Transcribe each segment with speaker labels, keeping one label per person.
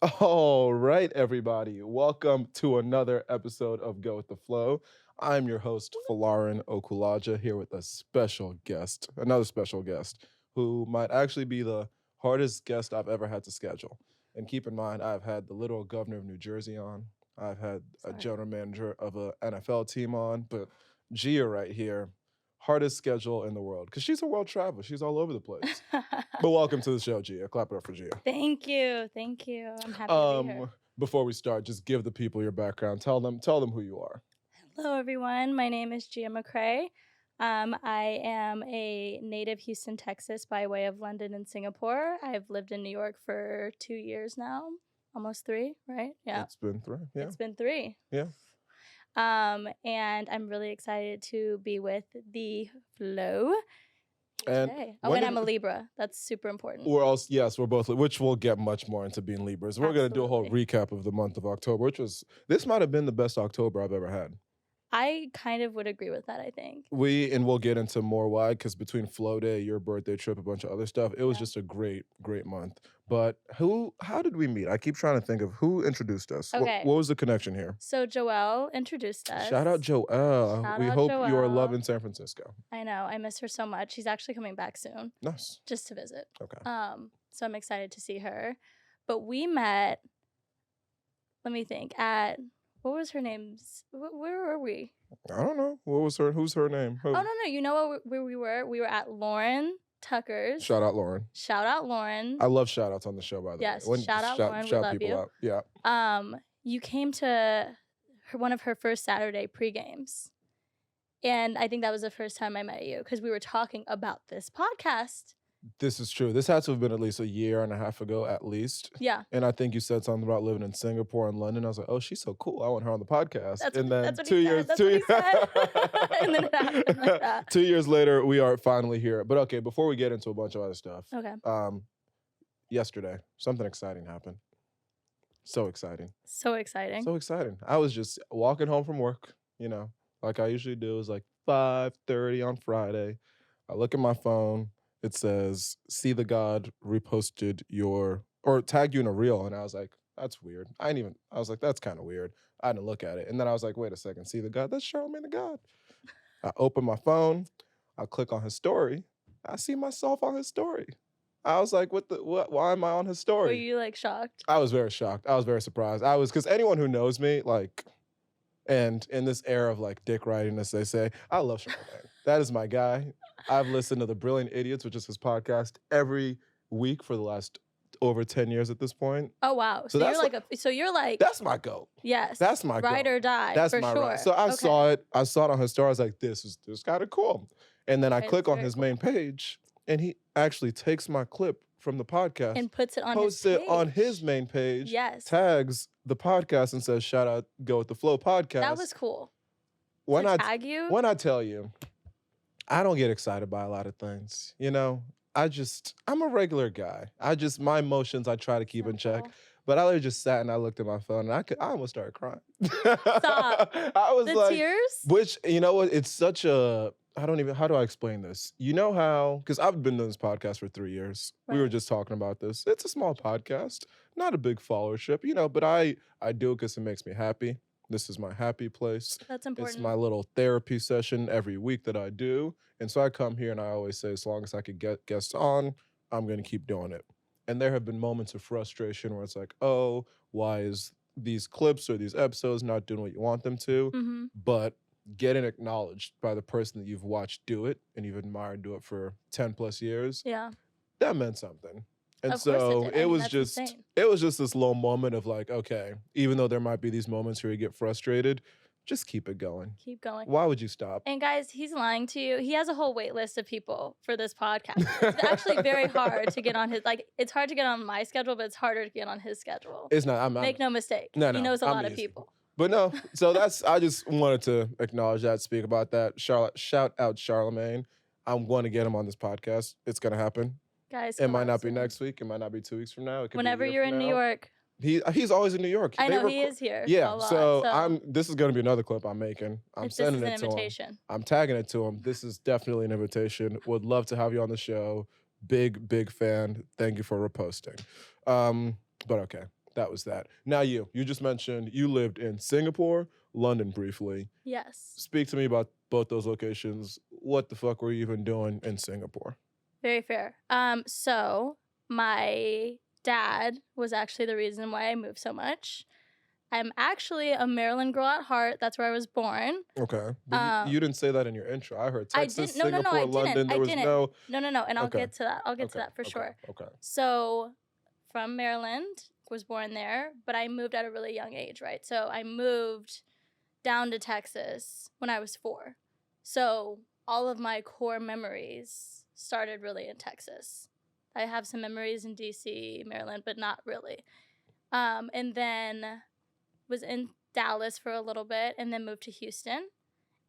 Speaker 1: All right, everybody. Welcome to another episode of Go with the Flow. I'm your host, Folarin Okulaja, here with another special guest, who might actually be the hardest guest I've ever had to schedule. And keep in mind, I've had the literal governor of New Jersey on. I've had a general manager of an NFL team on, but Gia right here, hardest schedule in the world, because she's a world traveler. She's all over the place. But welcome to the show, Gia. Clap it up for Gia.
Speaker 2: Thank you. I'm happy to be here.
Speaker 1: Before we start, just give the people your background. Tell them who you are.
Speaker 2: Hello, everyone. My name is Gia McCrae. I am a native Houston, Texas, by way of London and Singapore. I've lived in New York for 2 years now, almost 3, right? Yeah.
Speaker 1: It's been 3. Yeah.
Speaker 2: It's been 3.
Speaker 1: Yeah.
Speaker 2: And I'm really excited to be with the Flow. And I'm a Libra. That's super important.
Speaker 1: We're both, which we'll get much more into being Libras. We're going to do a whole recap of the month of October, this might have been the best October I've ever had.
Speaker 2: I kind of would agree with that, I think.
Speaker 1: We'll get into more why, because between FLOday, your birthday trip, a bunch of other stuff, it was just a great, great month. But how did we meet? I keep trying to think of who introduced us.
Speaker 2: Okay.
Speaker 1: What was the connection here?
Speaker 2: So Joelle introduced us.
Speaker 1: Shout out Joelle. We hope you are loving San Francisco.
Speaker 2: I know. I miss her so much. She's actually coming back soon.
Speaker 1: Nice.
Speaker 2: Just to visit.
Speaker 1: Okay.
Speaker 2: So I'm excited to see her. But we met, let me think, at... What was her name? Where were we?
Speaker 1: I don't know. Who's her name? Who?
Speaker 2: Oh, no. You know where we were? We were at Lauren Tucker's.
Speaker 1: Shout out Lauren.
Speaker 2: I
Speaker 1: love shout outs on the show, by the way.
Speaker 2: Yes, shout out Lauren. We love you.
Speaker 1: Out. Yeah.
Speaker 2: You came to one of her first Saturday pre-games. And I think that was the first time I met you because we were talking about this podcast.
Speaker 1: This is true. This had to have been at least a year and a half ago, at least.
Speaker 2: Yeah.
Speaker 1: And I think you said something about living in Singapore and London. I was like, oh, she's so cool. I want her on the podcast.
Speaker 2: That's
Speaker 1: and
Speaker 2: then 2 years, and then it happened like that.
Speaker 1: 2 years later, we are finally here. But okay, before we get into a bunch of other stuff.
Speaker 2: Okay.
Speaker 1: Yesterday, something exciting happened. So exciting. I was just walking home from work, like I usually do. It was like 5:30 on Friday. I look at my phone. It says, see the God reposted or tagged you in a reel. And I was like, that's weird. I was like, that's kind of weird. I didn't look at it. And then I was like, wait a second, see the God? That's Charlamagne Tha God. I open my phone. I click on his story. I see myself on his story. I was like, why am I on his story?
Speaker 2: Were you like shocked?
Speaker 1: I was very shocked. I was very surprised. Because anyone who knows me, like, and in this era of like dick riding, as they say, I love Charlamagne. That is my guy. I've listened to The Brilliant Idiots, which is his podcast, every week for the last over 10 years at this point.
Speaker 2: Oh, wow. So you're like...
Speaker 1: That's my goat.
Speaker 2: Yes.
Speaker 1: That's my goat.
Speaker 2: Ride or die,
Speaker 1: that's
Speaker 2: for
Speaker 1: my
Speaker 2: sure.
Speaker 1: Ride. So I saw it on his story. I was like, this is kind of cool. And then I click on his main page, and he actually takes my clip from the podcast
Speaker 2: and puts it on
Speaker 1: posts it on his main page.
Speaker 2: Yes.
Speaker 1: Tags the podcast and says, shout out, Go with the Flow podcast.
Speaker 2: That was cool.
Speaker 1: When
Speaker 2: tag you?
Speaker 1: When I tell you, I don't get excited by a lot of things. I'm a regular guy. My emotions, I try to keep in check. But I literally just sat and I looked at my phone and I almost started crying.
Speaker 2: Stop.
Speaker 1: I was
Speaker 2: the
Speaker 1: like,
Speaker 2: tears?
Speaker 1: Which, you know what? It's such a, how do I explain this? You know how, because I've been doing this podcast for 3 years. Right. We were just talking about this. It's a small podcast, not a big followership, but I do it because it makes me happy. This is my happy place.
Speaker 2: That's important.
Speaker 1: It's my little therapy session every week that I do. And so I come here and I always say, as long as I could get guests on, I'm going to keep doing it. And there have been moments of frustration where it's like, oh, why is these clips or these episodes not doing what you want them to?
Speaker 2: Mm-hmm.
Speaker 1: But getting acknowledged by the person that you've watched do it and you've admired do it for 10 plus years, that meant something. And so it was just this little moment of like, okay, even though there might be these moments where you get frustrated, just keep it going.
Speaker 2: Keep going.
Speaker 1: Why would you stop?
Speaker 2: And guys, he's lying to you. He has a whole wait list of people for this podcast. It's actually very hard to get on his, it's hard to get on my schedule, but it's harder to get on his schedule.
Speaker 1: It's not.
Speaker 2: Make no mistake.
Speaker 1: No,
Speaker 2: he knows a lot of people.
Speaker 1: But no, so I just wanted to acknowledge that, speak about that. Shout out Charlamagne. I'm going to get him on this podcast. It's going to happen.
Speaker 2: Guys,
Speaker 1: it might not be next week. It might not be 2 weeks from now. It could
Speaker 2: whenever you're in New York.
Speaker 1: He's always in New York.
Speaker 2: I know he is here.
Speaker 1: Yeah, so this is going to be another clip I'm making. I'm sending it to him. I'm tagging it to him. This is definitely an invitation. Would love to have you on the show. Big fan. Thank you for reposting. But okay. That was that. Now you just mentioned you lived in Singapore, London briefly.
Speaker 2: Yes.
Speaker 1: Speak to me about both those locations. What the fuck were you even doing in Singapore?
Speaker 2: Very fair. So my dad was actually the reason why I moved so much. I'm actually a Maryland girl at heart. That's where I was born.
Speaker 1: Okay. But you didn't say that in your intro. I heard Texas, Singapore, London. There was no...
Speaker 2: No. And I'll get to that. I'll get to that for sure.
Speaker 1: Okay.
Speaker 2: So from Maryland, was born there, but I moved at a really young age, right? So I moved down to Texas when I was 4. So all of my core memories started really in Texas. I have some memories in DC, Maryland, but not really. And then was in Dallas for a little bit and then moved to Houston.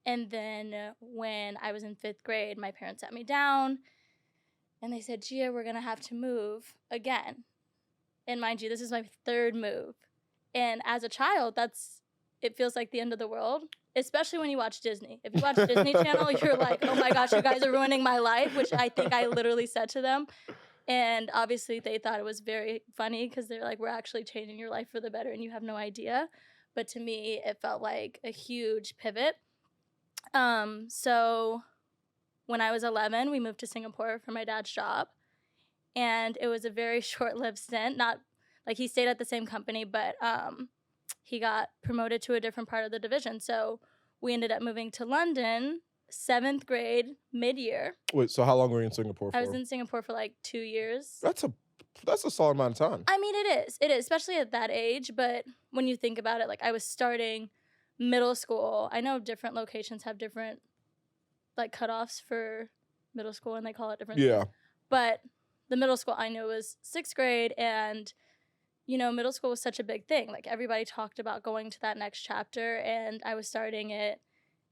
Speaker 2: And then when I was in 5th grade, my parents sat me down and they said, Gia, we're going to have to move again. And mind you, this is my 3rd move. And as a child, it feels like the end of the world, especially when you watch Disney. If you watch Disney Channel, you're like, oh my gosh, you guys are ruining my life, which I think I literally said to them. And obviously they thought it was very funny because they're like, we're actually changing your life for the better and you have no idea. But to me, it felt like a huge pivot. So when I was 11, we moved to Singapore for my dad's job. And it was a very short-lived stint. Not like he stayed at the same company, but he got promoted to a different part of the division. So we ended up moving to London, 7th grade, mid-year.
Speaker 1: Wait, so how long were you in Singapore for?
Speaker 2: I was in Singapore for like 2 years.
Speaker 1: That's a solid amount of time.
Speaker 2: I mean, it is, especially at that age. But when you think about it, like I was starting middle school. I know different locations have different like cutoffs for middle school, and they call it different things. But the middle school I knew was 6th grade, and you know, middle school was such a big thing. Like everybody talked about going to that next chapter, and I was starting it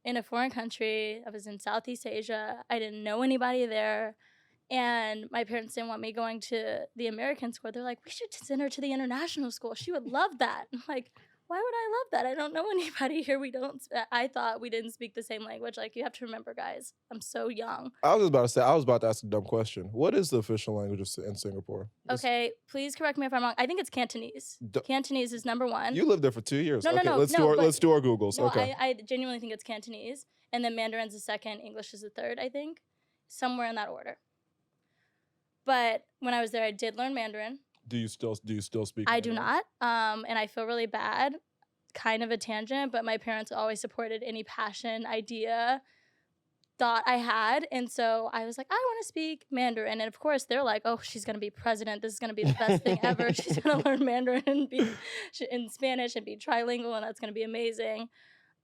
Speaker 2: in a foreign country. I was in Southeast Asia. I didn't know anybody there, and my parents didn't want me going to the American school. They're like, we should send her to the international school. She would love that. I'm like, why would I love that? I don't know anybody here. I thought we didn't speak the same language. Like, you have to remember, guys, I'm so young.
Speaker 1: I was about to ask a dumb question. What is the official language in Singapore?
Speaker 2: Okay, please correct me if I'm wrong. I think it's Cantonese. Cantonese is number 1.
Speaker 1: You lived there for 2 years.
Speaker 2: No.
Speaker 1: Let's do our Googles.
Speaker 2: No,
Speaker 1: okay.
Speaker 2: I genuinely think it's Cantonese. And then Mandarin's the 2nd, English is the 3rd, I think. Somewhere in that order. But when I was there, I did learn Mandarin.
Speaker 1: Do you still speak?
Speaker 2: I do not, and I feel really bad. Kind of a tangent, but my parents always supported any passion, idea, thought I had, and so I was like, I want to speak Mandarin, and of course they're like, oh, she's gonna be president. This is gonna be the best thing ever. She's gonna learn Mandarin and be in Spanish and be trilingual, and that's gonna be amazing.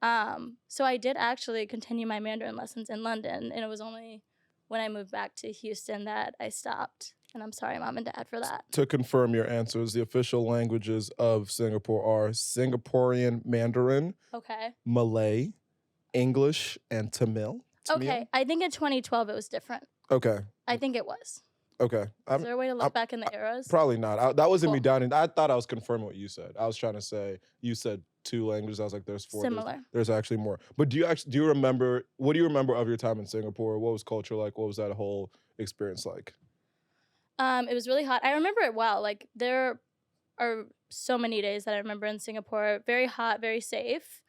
Speaker 2: So I did actually continue my Mandarin lessons in London, and it was only when I moved back to Houston that I stopped. And I'm sorry, Mom and Dad, for that.
Speaker 1: To confirm your answers, the official languages of Singapore are Singaporean Mandarin, Malay, English, and Tamil.
Speaker 2: Okay, I think in 2012 it was different.
Speaker 1: Okay.
Speaker 2: I think it was.
Speaker 1: Okay.
Speaker 2: Is there a way to look back in the eras?
Speaker 1: Probably not. That wasn't me doubting. I thought I was confirming what you said. I was trying to say, you said 2 languages. I was like, there's 4.
Speaker 2: Similar.
Speaker 1: There's actually more. But do you remember, what do you remember of your time in Singapore? What was culture like? What was that whole experience like?
Speaker 2: It was really hot. I remember it well. Like, there are so many days that I remember in Singapore. Very hot, very safe.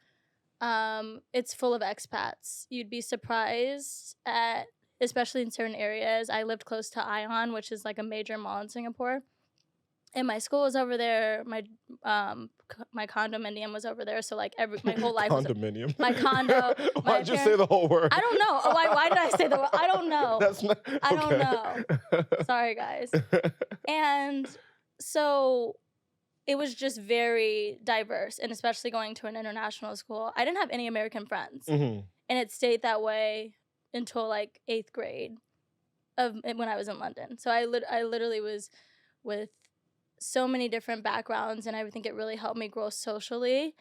Speaker 2: It's full of expats. You'd be surprised at, especially in certain areas. I lived close to Ion, which is like a major mall in Singapore. And my school was over there. My condominium was over there. So like my whole life
Speaker 1: condominium.
Speaker 2: Was my condo.
Speaker 1: Why'd you say the whole word?
Speaker 2: I don't know. Why did I say the word? I don't know.
Speaker 1: That's not. Okay.
Speaker 2: I don't know. Sorry, guys. And so it was just very diverse, and especially going to an international school, I didn't have any American friends, and it stayed that way until like 8th grade when I was in London. So I literally was with so many different backgrounds, and I think it really helped me grow socially,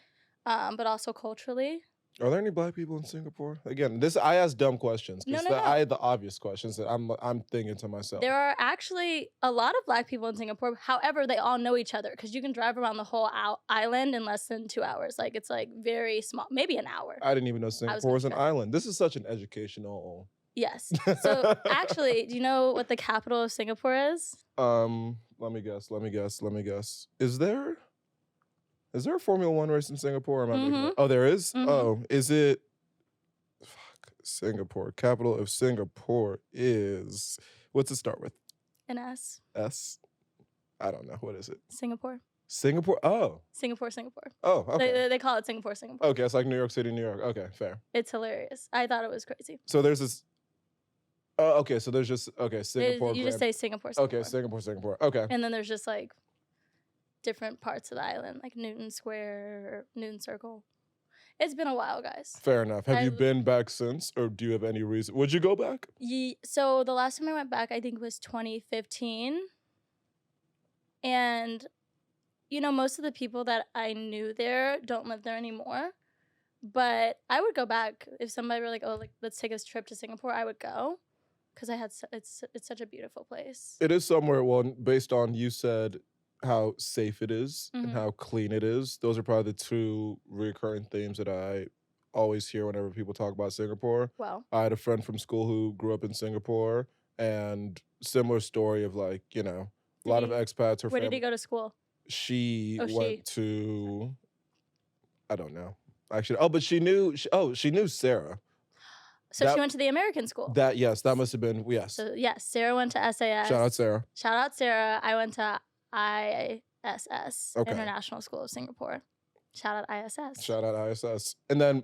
Speaker 2: but also culturally.
Speaker 1: Are there any Black people in Singapore? Again, I ask dumb questions.
Speaker 2: No.
Speaker 1: I had the obvious questions that I'm thinking to myself.
Speaker 2: There are actually a lot of Black people in Singapore. However, they all know each other because you can drive around the whole island in less than 2 hours. Like, it's like very small, maybe an hour.
Speaker 1: I didn't even know Singapore was an island. This is such an educational.
Speaker 2: Yes. So actually, do you know what the capital of Singapore is?
Speaker 1: Let me guess. Is there Is there a Formula One race in Singapore? Am I making it? Oh, there is? Oh, is it? Fuck, Singapore. Capital of Singapore is, what's it start with?
Speaker 2: An S.
Speaker 1: S? I don't know. What is it?
Speaker 2: Singapore.
Speaker 1: Singapore? Oh.
Speaker 2: Singapore.
Speaker 1: Oh, okay.
Speaker 2: They call it Singapore.
Speaker 1: Okay, it's like New York City, New York. Okay, fair.
Speaker 2: It's hilarious. I thought it was crazy.
Speaker 1: So there's this, oh, okay, so there's just, okay, Singapore.
Speaker 2: You just say Singapore.
Speaker 1: Okay, Singapore. Okay.
Speaker 2: And then there's just like different parts of the island, like Newton Square, Newton Circle. It's been a while, guys.
Speaker 1: Fair enough. Have you been back since, or do you have any reason? Would you go back?
Speaker 2: So the last time I went back, I think was 2015. And, you know, most of the people that I knew there don't live there anymore. But I would go back if somebody were like, oh, like, let's take this trip to Singapore. I would go because it's such a beautiful place.
Speaker 1: It is somewhere, well, based on you said how safe it is and how clean it is. Those are probably the two recurring themes that I always hear whenever people talk about Singapore.
Speaker 2: Wow.
Speaker 1: I had a friend from school who grew up in Singapore, and similar story of like, you know, a lot of expats.
Speaker 2: Where did he go to school?
Speaker 1: She went to, I don't know. Actually, but she knew Sarah.
Speaker 2: So she went to the American school.
Speaker 1: Yes, that must have been, yes.
Speaker 2: So yes, Sarah went to SAS.
Speaker 1: Shout out Sarah.
Speaker 2: I went to ISS, International School of Singapore. Shout out ISS. And then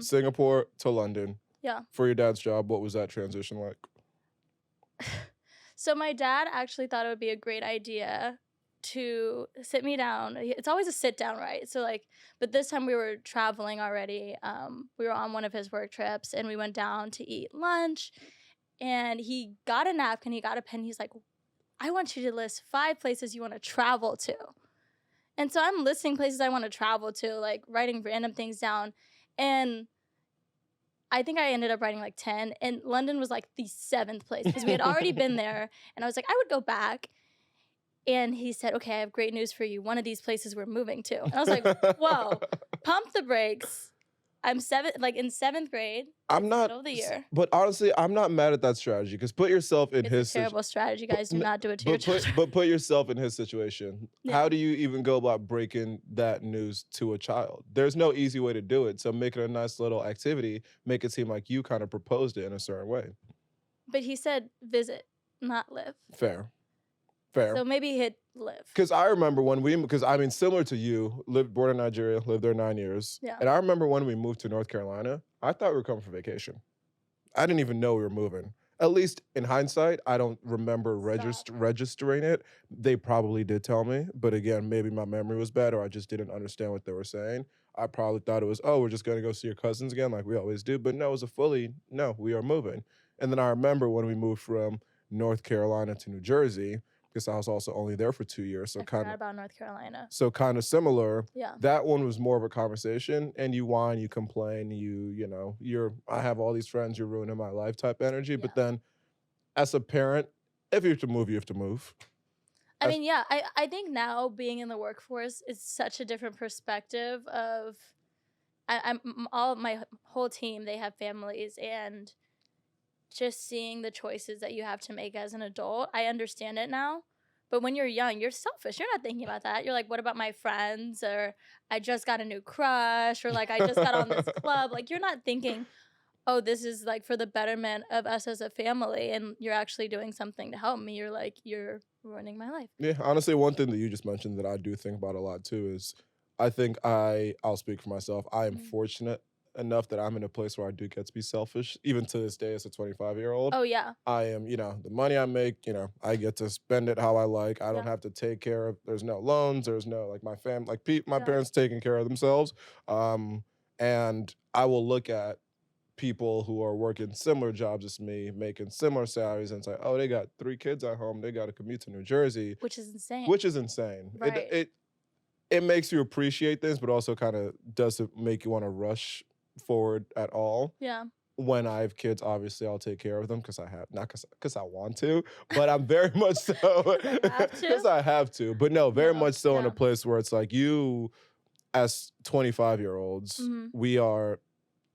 Speaker 1: Singapore to London.
Speaker 2: Yeah.
Speaker 1: For your dad's job, what was that transition like?
Speaker 2: So my dad actually thought it would be a great idea to sit me down. It's always a sit down, right? So like, but this time we were traveling already. We were on one of his work trips and we went down to eat lunch, and he got a napkin, he got a pen. He's like, I want you to list 5 places you want to travel to. And so I'm listing places I want to travel to, like writing random things down. And I think I ended up writing like 10. And London was like the 7th place because we had already been there. And I was like, I would go back. And he said, okay, I have great news for you. One of these places we're moving to. And I was like, whoa, pump the brakes. I'm in 7th grade.
Speaker 1: I'm not,
Speaker 2: middle of the year.
Speaker 1: But honestly, I'm not mad at that strategy because put yourself in his.
Speaker 2: It's a terrible strategy, guys. Do not do it to your children.
Speaker 1: But put yourself in his situation.
Speaker 2: Yeah.
Speaker 1: How do you even go about breaking that news to a child? There's no easy way to do it. So make it a nice little activity. Make it seem like you kind of proposed it in a certain way.
Speaker 2: But he said visit, not live.
Speaker 1: Fair.
Speaker 2: So maybe hit live.
Speaker 1: Because I remember similar to you, born in Nigeria, lived there 9 years.
Speaker 2: Yeah.
Speaker 1: And I remember when we moved to North Carolina, I thought we were coming for vacation. I didn't even know we were moving. At least in hindsight, I don't remember registering it. They probably did tell me. But again, maybe my memory was bad or I just didn't understand what they were saying. I probably thought it was, we're just going to go see your cousins again like we always do. But no, it was no, we are moving. And then I remember when we moved from North Carolina to New Jersey, because I was also only there for 2 years. So
Speaker 2: I forgot about North Carolina.
Speaker 1: So kind of similar.
Speaker 2: Yeah.
Speaker 1: That one was more of a conversation, and you whine, you complain, I have all these friends, you're ruining my life type energy. Yeah. But then as a parent, if you have to move, you have to move.
Speaker 2: I mean, yeah, I think now being in the workforce is such a different perspective of, my whole team, they have families, and just seeing the choices that you have to make as an adult, I understand it now. But when you're young, you're selfish. You're not thinking about that. You're like, what about my friends? Or I just got a new crush. Or like, I just got on this club. Like, you're not thinking, oh, this is like for the betterment of us as a family. And you're actually doing something to help me. You're like, you're ruining my life.
Speaker 1: Yeah, honestly, one thing that you just mentioned that I do think about a lot too is I think I'll speak for myself. I am fortunate enough that I'm in a place where I do get to be selfish, even to this day as a 25-year-old.
Speaker 2: Oh, yeah.
Speaker 1: I am, the money I make, I get to spend it how I like. I don't have to take care of, there's no loans, there's no, like my family, like my parents taking care of themselves. And I will look at people who are working similar jobs as me, making similar salaries, and say, oh, they got 3 kids at home, they got to commute to New Jersey.
Speaker 2: Which is insane.
Speaker 1: Right. It makes you appreciate things, but also kind of doesn't make you want to rush forward at all.
Speaker 2: Yeah.
Speaker 1: When I have kids, obviously I'll take care of them because I have, not because I want to, but I'm very much so because I have to. But no, very much so in a place where it's like you, as 25-year-olds, we are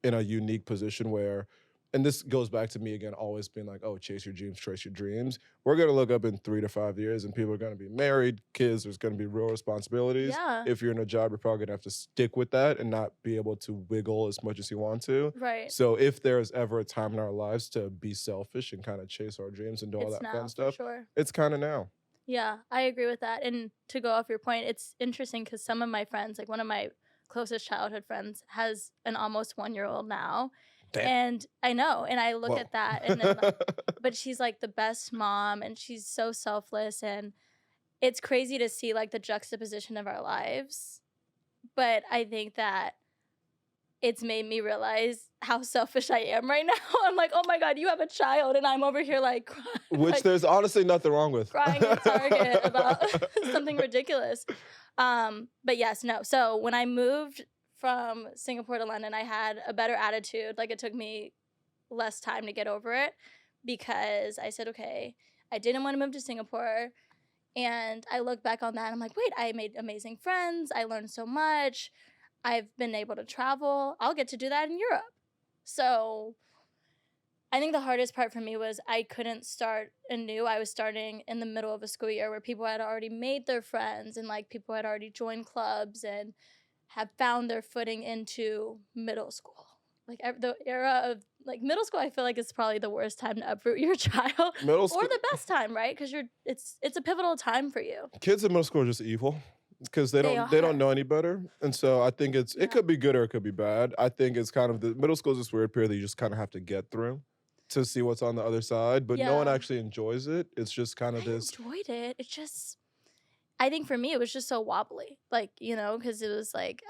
Speaker 1: in a unique position where and this goes back to me again, always being like, oh, chase your dreams, trace your dreams. We're going to look up in 3 to 5 years and people are going to be married, kids, there's going to be real responsibilities.
Speaker 2: Yeah.
Speaker 1: If you're in a job, you're probably going to have to stick with that and not be able to wiggle as much as you want to.
Speaker 2: Right.
Speaker 1: So if there's ever a time in our lives to be selfish and kind of chase our dreams and do all that
Speaker 2: now,
Speaker 1: fun stuff,
Speaker 2: sure.
Speaker 1: It's kind of now.
Speaker 2: Yeah, I agree with that. And to go off your point, it's interesting because some of my friends, like one of my closest childhood friends, has an almost 1-year-old now. Damn. And I know, and I look at that, and then but she's like the best mom, and she's so selfless, and it's crazy to see like the juxtaposition of our lives. But I think that it's made me realize how selfish I am right now. I'm like, oh my God, you have a child, and I'm over here like crying.
Speaker 1: Which
Speaker 2: like,
Speaker 1: there's honestly nothing wrong with.
Speaker 2: Crying at Target about something ridiculous. But yes, no. So when I moved from Singapore to London, I had a better attitude. Like it took me less time to get over it because I said, okay, I didn't want to move to Singapore. And I look back on that and I'm like, wait, I made amazing friends. I learned so much. I've been able to travel. I'll get to do that in Europe. So I think the hardest part for me was I couldn't start anew. I was starting in the middle of a school year where people had already made their friends and like people had already joined clubs and have found their footing into middle school. Like the era of like middle school, I feel like it's probably the worst time to uproot your child. Middle school, or the best time, right? Because it's a pivotal time for you.
Speaker 1: Kids in middle school are just evil because they don't know any better, and so I think it could be good or it could be bad. I think it's kind of the middle school is this weird period that you just kind of have to get through to see what's on the other side, but no one actually enjoys it. It's just kind of this.
Speaker 2: I enjoyed it. It's just. I think for me, it was just so wobbly, like, you know, because it was like,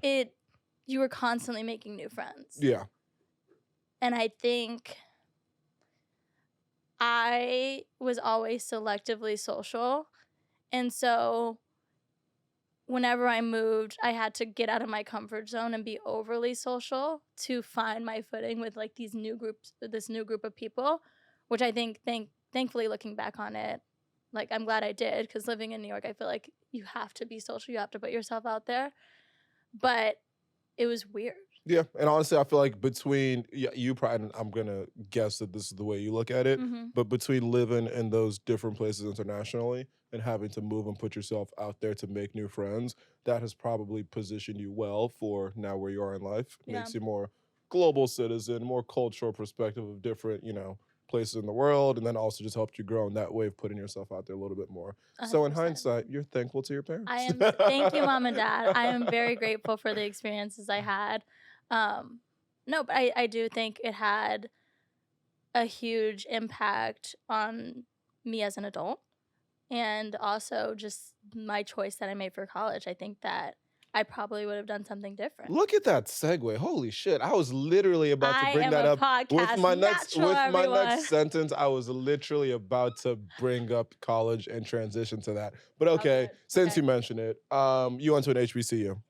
Speaker 2: you were constantly making new friends.
Speaker 1: Yeah.
Speaker 2: And I think I was always selectively social. And so whenever I moved, I had to get out of my comfort zone and be overly social to find my footing with like this new group of people, which I think, thankfully looking back on it, like, I'm glad I did, because living in New York, I feel like you have to be social. You have to put yourself out there. But it was weird.
Speaker 1: Yeah, and honestly, I feel like between you probably, and I'm going to guess that this is the way you look at it, but between living in those different places internationally and having to move and put yourself out there to make new friends, that has probably positioned you well for now where you are in life. It makes you more global citizen, more cultural perspective of different, places in the world, and then also just helped you grow in that way of putting yourself out there a little bit more. 100%. So in hindsight, you're thankful to your parents.
Speaker 2: Thank you, Mom and Dad. I am very grateful for the experiences I had. No, but I do think it had a huge impact on me as an adult, and also just my choice that I made for college. I think that I probably would have done something different.
Speaker 1: Look at that segue. Holy shit. I was literally about to bring that up with my next sentence. I was literally about to bring up college and transition to that. But okay, since you mentioned it, you went to an HBCU.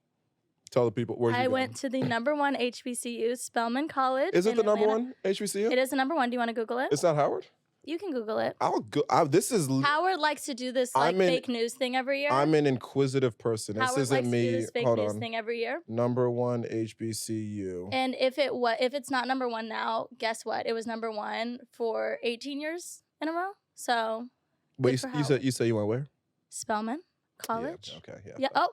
Speaker 1: Tell the people where
Speaker 2: I went to the #1 HBCU, Spelman College.
Speaker 1: Is it the #1 HBCU?
Speaker 2: It is the #1. Do you want to Google it?
Speaker 1: It's not Howard?
Speaker 2: You can Google it.
Speaker 1: Howard
Speaker 2: likes to do this fake news thing every year.
Speaker 1: I'm an inquisitive person.
Speaker 2: Howard
Speaker 1: this isn't me.
Speaker 2: To do this fake news thing every year.
Speaker 1: #1 HBCU.
Speaker 2: And if it's not #1 now, guess what? It was #1 for 18 years in a row. So.
Speaker 1: Wait, you say you went where?
Speaker 2: Spelman College.
Speaker 1: Yeah, okay,
Speaker 2: yeah. Oh,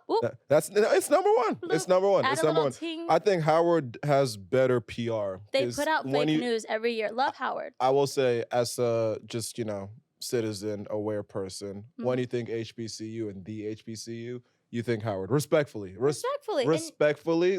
Speaker 1: it's #1. It's #1. It's #1. I think Howard has better PR.
Speaker 2: They put out fake news every year. Love Howard.
Speaker 1: I will say, as a just citizen aware person, when you think HBCU and the HBCU, you think Howard. Respectfully.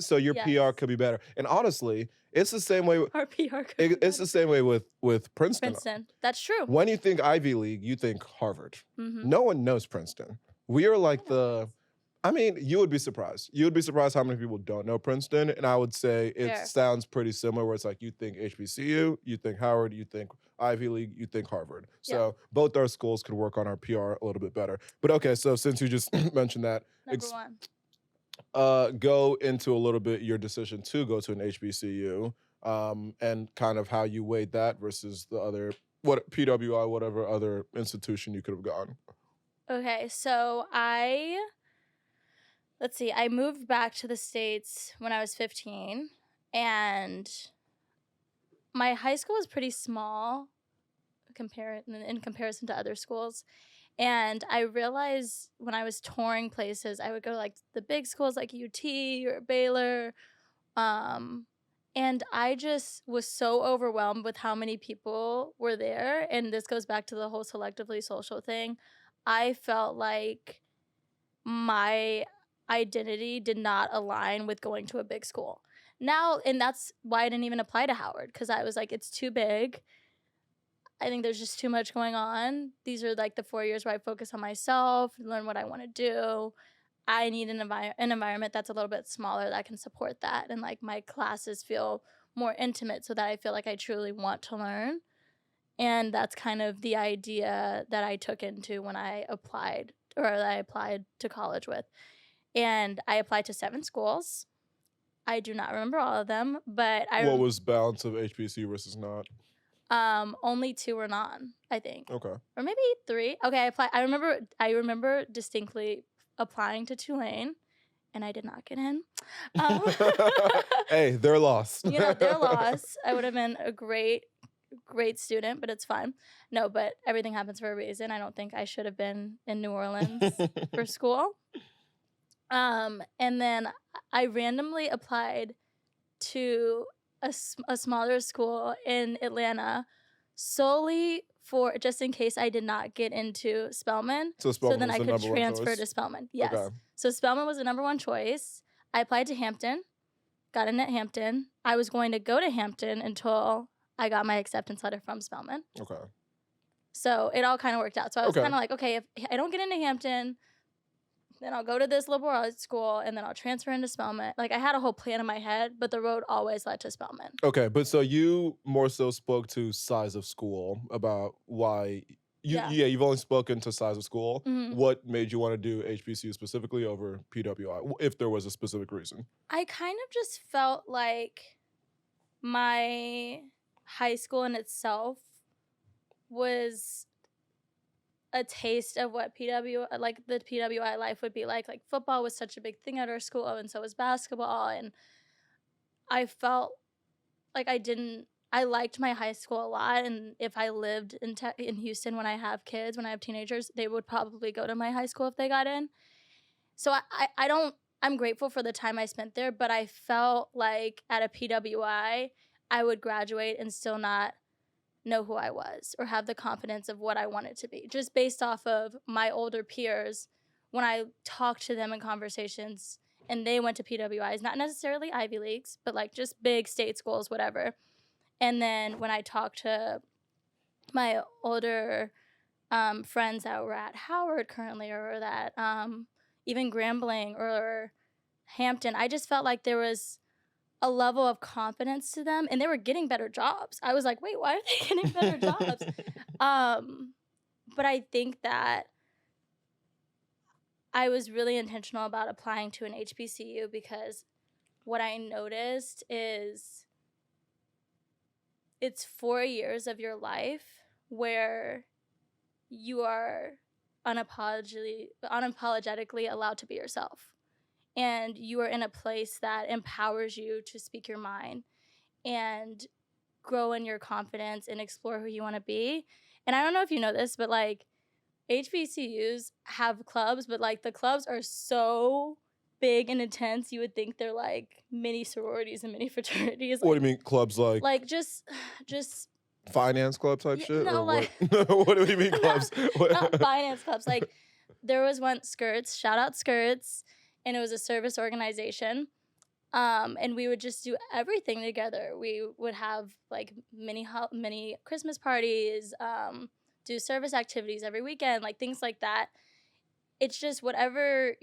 Speaker 1: So your PR could be better. And honestly, it's the same way.
Speaker 2: Our PR.
Speaker 1: It's the same way with Princeton.
Speaker 2: That's true.
Speaker 1: When you think Ivy League, you think Harvard. No one knows Princeton. We are like you would be surprised. You would be surprised how many people don't know Princeton. And I would say it sounds pretty similar where it's like you think HBCU, you think Howard, you think Ivy League, you think Harvard. So both our schools could work on our PR a little bit better. But okay, so since you just mentioned that.
Speaker 2: #1.
Speaker 1: Go into a little bit your decision to go to an HBCU and kind of how you weighed that versus the other, PWI, whatever other institution you could have gone.
Speaker 2: Okay, so I moved back to the States when I was 15, and my high school was pretty small in comparison to other schools. And I realized when I was touring places, I would go to like the big schools like UT or Baylor. And I just was so overwhelmed with how many people were there. And this goes back to the whole selectively social thing. I felt like my identity did not align with going to a big school. Now, and that's why I didn't even apply to Howard, because I was like, it's too big. I think there's just too much going on. These are like the 4 years where I focus on myself, learn what I want to do. I need an environment that's a little bit smaller that can support that. And like my classes feel more intimate so that I feel like I truly want to learn. And that's kind of the idea that I took into when I applied, or that I applied to college with. And I applied to 7 schools. I do not remember all of them, but
Speaker 1: What was balance of HBCU versus not?
Speaker 2: Only 2 were non, I think.
Speaker 1: Okay.
Speaker 2: Or maybe 3. Okay, I remember distinctly applying to Tulane, and I did not get in.
Speaker 1: Hey, they're lost.
Speaker 2: You know, they're lost. I would have been a great student, but it's fine. No, but everything happens for a reason. I don't think I should have been in New Orleans for school. And then I randomly applied to a smaller school in Atlanta solely for just in case I did not get into Spelman.
Speaker 1: So then I could transfer
Speaker 2: to Spelman. Yes. Okay. So Spelman was the number 1 choice. I applied to Hampton, got in at Hampton. I was going to go to Hampton until I got my acceptance letter from Spelman.
Speaker 1: Okay.
Speaker 2: So it all kind of worked out. So I was kind of like, okay, if I don't get into Hampton, then I'll go to this liberal arts school, and then I'll transfer into Spelman. Like, I had a whole plan in my head, but the road always led to Spelman.
Speaker 1: Okay, but so you more so spoke to size of school, about why you've only spoken to size of school. Mm-hmm. What made you want to do HBCU specifically over PWI, if there was a specific reason?
Speaker 2: I kind of just felt like my high school in itself was a taste of what the PWI life would be like. Like, football was such a big thing at our school, and so was basketball. And I felt like I liked my high school a lot. And if I lived in Houston when I have kids, when I have teenagers, they would probably go to my high school if they got in. So I'm grateful for the time I spent there, but I felt like at a PWI, I would graduate and still not know who I was or have the confidence of what I wanted to be, just based off of my older peers when I talked to them in conversations and they went to PWIs, not necessarily Ivy Leagues, but like just big state schools, whatever. And then when I talked to my older friends that were at Howard currently, or that even Grambling or Hampton, I just felt like there was a level of confidence to them, and they were getting better jobs. I was like, wait, why are they getting better jobs? But I think that I was really intentional about applying to an HBCU because what I noticed is it's 4 years of your life where you are unapologetically allowed to be yourself. And you are in a place that empowers you to speak your mind and grow in your confidence and explore who you want to be. And I don't know if you know this, but like HBCUs have clubs, but like the clubs are so big and intense. You would think they're like mini sororities and mini fraternities.
Speaker 1: What do you mean clubs like?
Speaker 2: Like just
Speaker 1: finance club type shit?
Speaker 2: No,
Speaker 1: or
Speaker 2: like
Speaker 1: what? What do you mean clubs?
Speaker 2: Not finance clubs. Like there was one Skirts, shout out Skirts. And it was a service organization. And we would just do everything together. We would have like mini Christmas parties, do service activities every weekend, like things like that. It's just whatever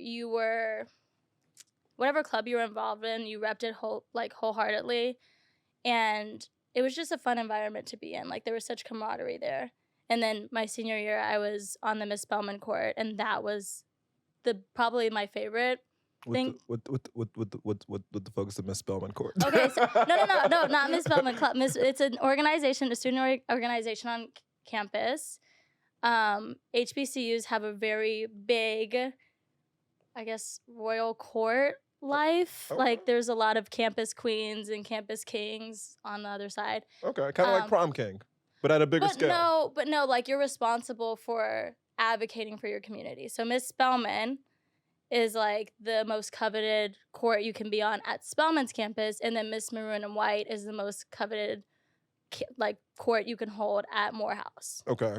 Speaker 2: club you were involved in, you repped it wholeheartedly. And it was just a fun environment to be in. Like there was such camaraderie there. And then my senior year, I was on the Miss Spelman court, and that was probably my favorite.
Speaker 1: What the fuck is the Miss Spelman court?
Speaker 2: Okay, so, no, not Miss Spelman Club. It's an organization, a student organization on campus. HBCUs have a very big, I guess, royal court life. Okay. Like, there's a lot of campus queens and campus kings on the other side.
Speaker 1: Okay, kind of like prom king, but at a bigger scale.
Speaker 2: No, like, you're responsible for advocating for your community. So Miss Spelman is like the most coveted court you can be on at Spelman's campus, and then Miss Maroon and White is the most coveted like court you can hold at Morehouse.
Speaker 1: Okay.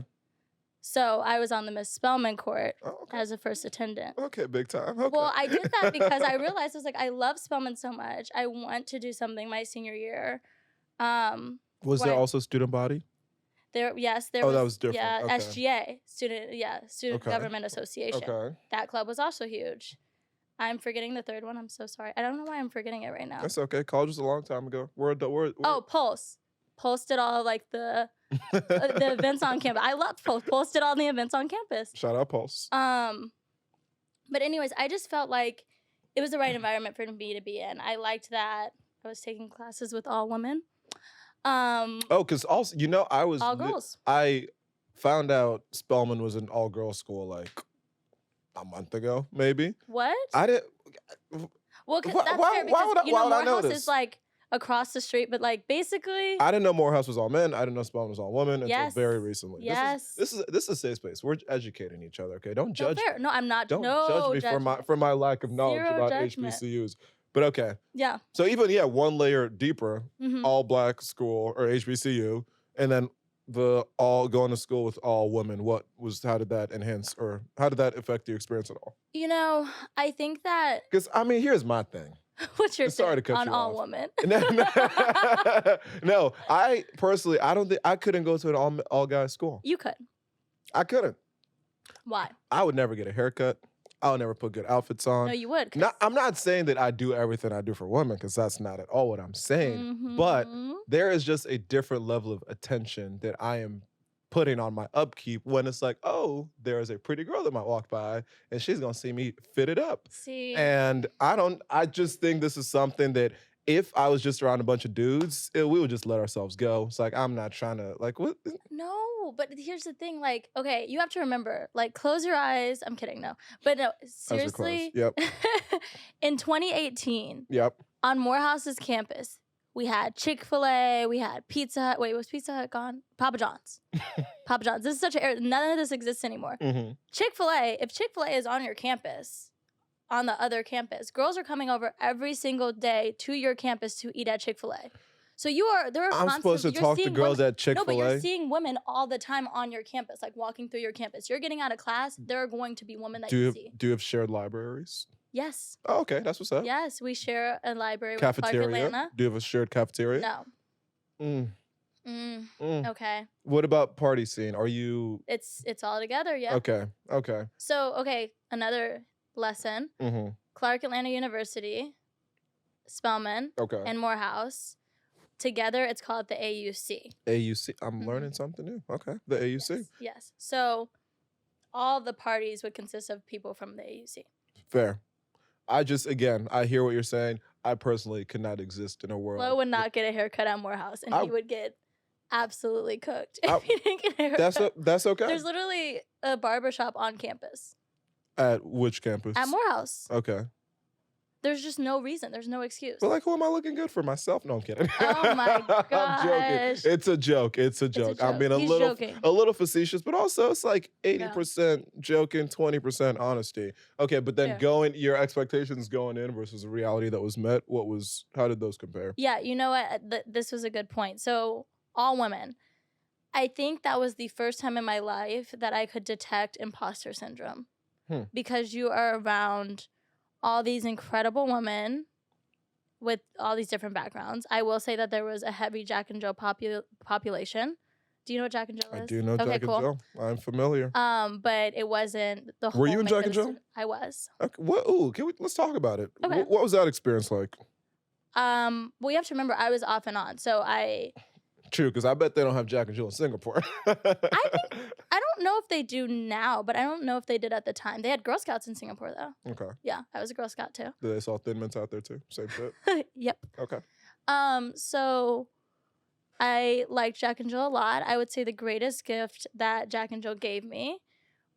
Speaker 2: So I was on the Miss Spelman court as a first attendant.
Speaker 1: Okay, big time. Okay.
Speaker 2: Well, I did that because I realized I was like, I love Spelman so much. I want to do something my senior year.
Speaker 1: Was there also student body?
Speaker 2: There was.
Speaker 1: That was different.
Speaker 2: Yeah, okay. SGA, Student Government Association. Okay. That club was also huge. I'm forgetting the third one. I'm so sorry. I don't know why I'm forgetting it right now.
Speaker 1: That's okay. College was a long time ago. We're
Speaker 2: Pulse. Pulse did all like the events on campus. I love Pulse. Pulse did all the events on campus.
Speaker 1: Shout out Pulse.
Speaker 2: But anyways, I just felt like it was the right environment for me to be in. I liked that I was taking classes with all women.
Speaker 1: Because also, I was
Speaker 2: all girls.
Speaker 1: I found out Spelman was an all-girls school like a month ago, maybe.
Speaker 2: What?
Speaker 1: I didn't.
Speaker 2: Well, that's fair because Morehouse is like across the street, but like basically,
Speaker 1: I didn't know Morehouse was all men. I didn't know Spelman was all women until very recently.
Speaker 2: Yes.
Speaker 1: This is a safe space. We're educating each other. Okay, don't judge.
Speaker 2: No, I'm not.
Speaker 1: Don't judge me for my lack of knowledge about HBCUs. But okay.
Speaker 2: Yeah.
Speaker 1: So even one layer deeper, all black school or HBCU, and then the all going to school with all women. How did that enhance or how did that affect your experience at all?
Speaker 2: I think that
Speaker 1: because here's my thing.
Speaker 2: What's your
Speaker 1: sorry
Speaker 2: take
Speaker 1: to cut
Speaker 2: on
Speaker 1: you
Speaker 2: all
Speaker 1: off.
Speaker 2: women?
Speaker 1: No, I personally I don't think I couldn't go to an all guys school.
Speaker 2: You could.
Speaker 1: I couldn't.
Speaker 2: Why?
Speaker 1: I would never get a haircut. I would never put good outfits on.
Speaker 2: No, you would.
Speaker 1: I'm not saying that I do everything I do for women because that's not at all what I'm saying. But there is just a different level of attention that I am putting on my upkeep when it's like, oh, there is a pretty girl that might walk by and she's going to see me fitted up.
Speaker 2: See.
Speaker 1: And I just think this is something that if I was just around a bunch of dudes, we would just let ourselves go. It's like, I'm not trying to, like, what?
Speaker 2: No, but here's the thing. Like, okay, you have to remember, like, close your eyes. I'm kidding, no. But no, seriously.
Speaker 1: Yep.
Speaker 2: In 2018,
Speaker 1: yep,
Speaker 2: on Morehouse's campus, we had Chick-fil-A, we had Pizza Hut. Wait, was Pizza Hut gone? Papa John's. Papa John's. This is such an none of this exists anymore. Chick-fil-A, if Chick-fil-A is on your campus, on the other campus, girls are coming over every single day to your campus to eat at Chick-fil-A. So
Speaker 1: I'm supposed to talk to girls at Chick-fil-A?
Speaker 2: No, but you're seeing women all the time on your campus, like walking through your campus. You're getting out of class, there are going to be women that you see.
Speaker 1: Do you have shared libraries?
Speaker 2: Yes.
Speaker 1: Oh, okay, that's what's up.
Speaker 2: Yes, we share a library
Speaker 1: cafeteria.
Speaker 2: with Clark Atlanta.
Speaker 1: Do you have a shared cafeteria?
Speaker 2: No. Okay.
Speaker 1: What about party scene? Are you?
Speaker 2: It's all together, yeah.
Speaker 1: Okay.
Speaker 2: So, another lesson. Clark Atlanta University, Spelman, and Morehouse. Together, it's called the AUC.
Speaker 1: AUC. I'm learning something new. Okay. The AUC.
Speaker 2: Yes. So, all the parties would consist of people from the AUC.
Speaker 1: Fair. I hear what you're saying. I personally could not exist in a world.
Speaker 2: Flo would not get a haircut at Morehouse, and he would get absolutely cooked if he didn't get a haircut.
Speaker 1: That's okay.
Speaker 2: There's literally a barbershop on campus.
Speaker 1: At which campus?
Speaker 2: At Morehouse.
Speaker 1: Okay.
Speaker 2: There's just no reason. There's no excuse.
Speaker 1: But like, who am I looking good for? Myself? No, I'm kidding.
Speaker 2: Oh my gosh.
Speaker 1: I'm joking. It's a joke. I'm being a little facetious, but also it's like 80% joking, 20% honesty. Okay, but then your expectations going in versus the reality that was met, how did those compare?
Speaker 2: Yeah, you know what? This was a good point. So, all women. I think that was the first time in my life that I could detect imposter syndrome. Because you are around all these incredible women with all these different backgrounds. I will say that there was a heavy Jack and Jill population. Do you know what Jack and Jill is?
Speaker 1: I do know Jack and Jill. I'm familiar.
Speaker 2: But it wasn't the whole.
Speaker 1: Were you in Jack and Jill?
Speaker 2: I was.
Speaker 1: Okay. Let's talk about it.
Speaker 2: Okay.
Speaker 1: What was that experience like?
Speaker 2: Well, you have to remember I was off and on, so
Speaker 1: True, because I bet they don't have Jack and Jill in Singapore.
Speaker 2: I don't know if they do now, but I don't know if they did at the time. They had Girl Scouts in Singapore, though.
Speaker 1: Okay.
Speaker 2: Yeah, I was a Girl Scout, too.
Speaker 1: Did they saw Thin Mints out there, too? Same shit?
Speaker 2: Yep.
Speaker 1: Okay.
Speaker 2: So I liked Jack and Jill a lot. I would say the greatest gift that Jack and Jill gave me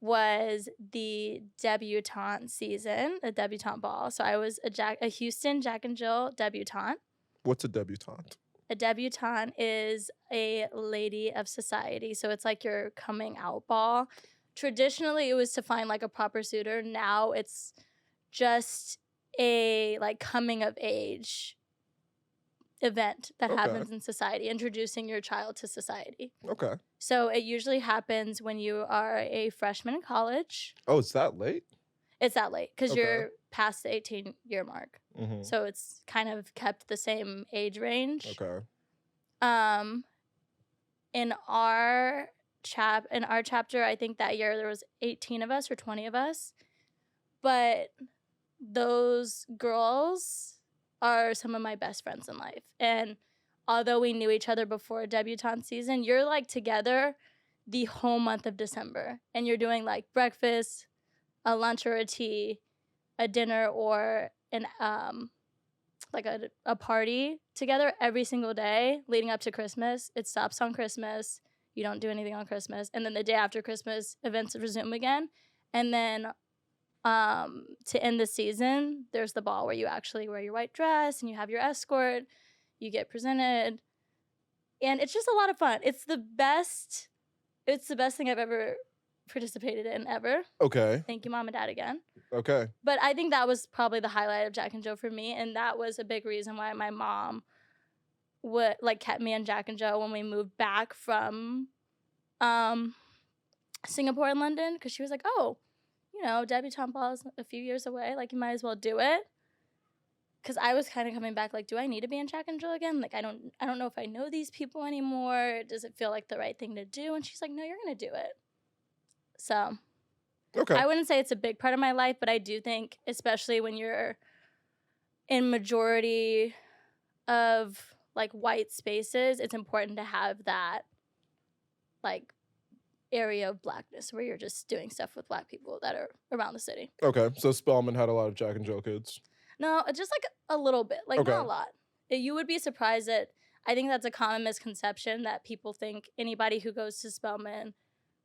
Speaker 2: was the debutante season, a debutante ball. So I was a Houston Jack and Jill debutante.
Speaker 1: What's a debutante?
Speaker 2: A debutante is a lady of society. So it's like your coming out ball. Traditionally, it was to find like a proper suitor. Now it's just a like coming of age event that happens in society, introducing your child to society.
Speaker 1: Okay.
Speaker 2: So it usually happens when you are a freshman in college.
Speaker 1: Oh, it's that late?
Speaker 2: It's that late because you're past the 18-year mark. Mm-hmm. So it's kind of kept the same age range.
Speaker 1: Okay.
Speaker 2: In our chapter, I think that year there was 18 of us or 20 of us. But those girls are some of my best friends in life. And although we knew each other before debutante season, you're like together the whole month of December. And you're doing like breakfast, a lunch or a tea, a dinner or an like a party together every single day leading up to Christmas. It stops on Christmas. You don't do anything on Christmas. And then the day after Christmas, events resume again. And then to end the season, there's the ball where you actually wear your white dress and you have your escort. You get presented. And it's just a lot of fun. It's the best thing I've ever participated in ever.
Speaker 1: Okay.
Speaker 2: Thank you, Mom and Dad, again.
Speaker 1: Okay.
Speaker 2: But I think that was probably the highlight of Jack and Jill for me. And that was a big reason why my mom kept me in Jack and Jill when we moved back from Singapore and London. Because she was like, oh, you know, debutante ball is a few years away. Like, you might as well do it. Because I was kind of coming back, like, do I need to be in Jack and Jill again? Like, I don't know if I know these people anymore. Does it feel like the right thing to do? And she's like, no, you're going to do it. So, I wouldn't say it's a big part of my life, but I do think, especially when you're in majority of, like, white spaces, it's important to have that, like, area of blackness where you're just doing stuff with black people that are around the city.
Speaker 1: Okay, so Spelman had a lot of Jack and Jill kids.
Speaker 2: No, just like a little bit, like not a lot. You would be surprised that I think that's a common misconception that people think anybody who goes to Spelman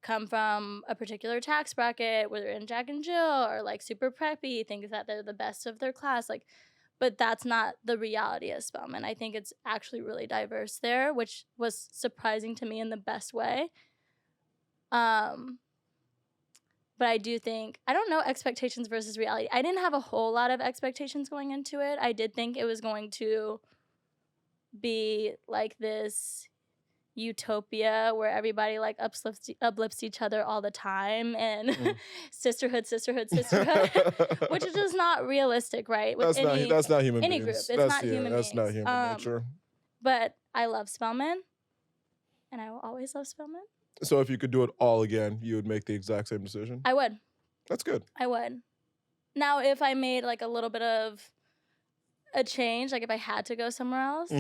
Speaker 2: come from a particular tax bracket, whether in Jack and Jill or like super preppy, thinks that they're the best of their class. Like, but that's not the reality of Spelman. I think it's actually really diverse there, which was surprising to me in the best way. But I do think, I don't know, expectations versus reality. I didn't have a whole lot of expectations going into it. I did think it was going to be like this utopia where everybody like uplifts each other all the time and sisterhood, which is just not realistic, right?
Speaker 1: With that's not human
Speaker 2: any
Speaker 1: beings.
Speaker 2: Group. It's not human beings.
Speaker 1: That's not human nature.
Speaker 2: But I love Spelman, and I will always love Spelman.
Speaker 1: So if you could do it all again, you would make the exact same decision?
Speaker 2: I would.
Speaker 1: That's good.
Speaker 2: I would. Now, if I made like a little bit of a change, like if I had to go somewhere else,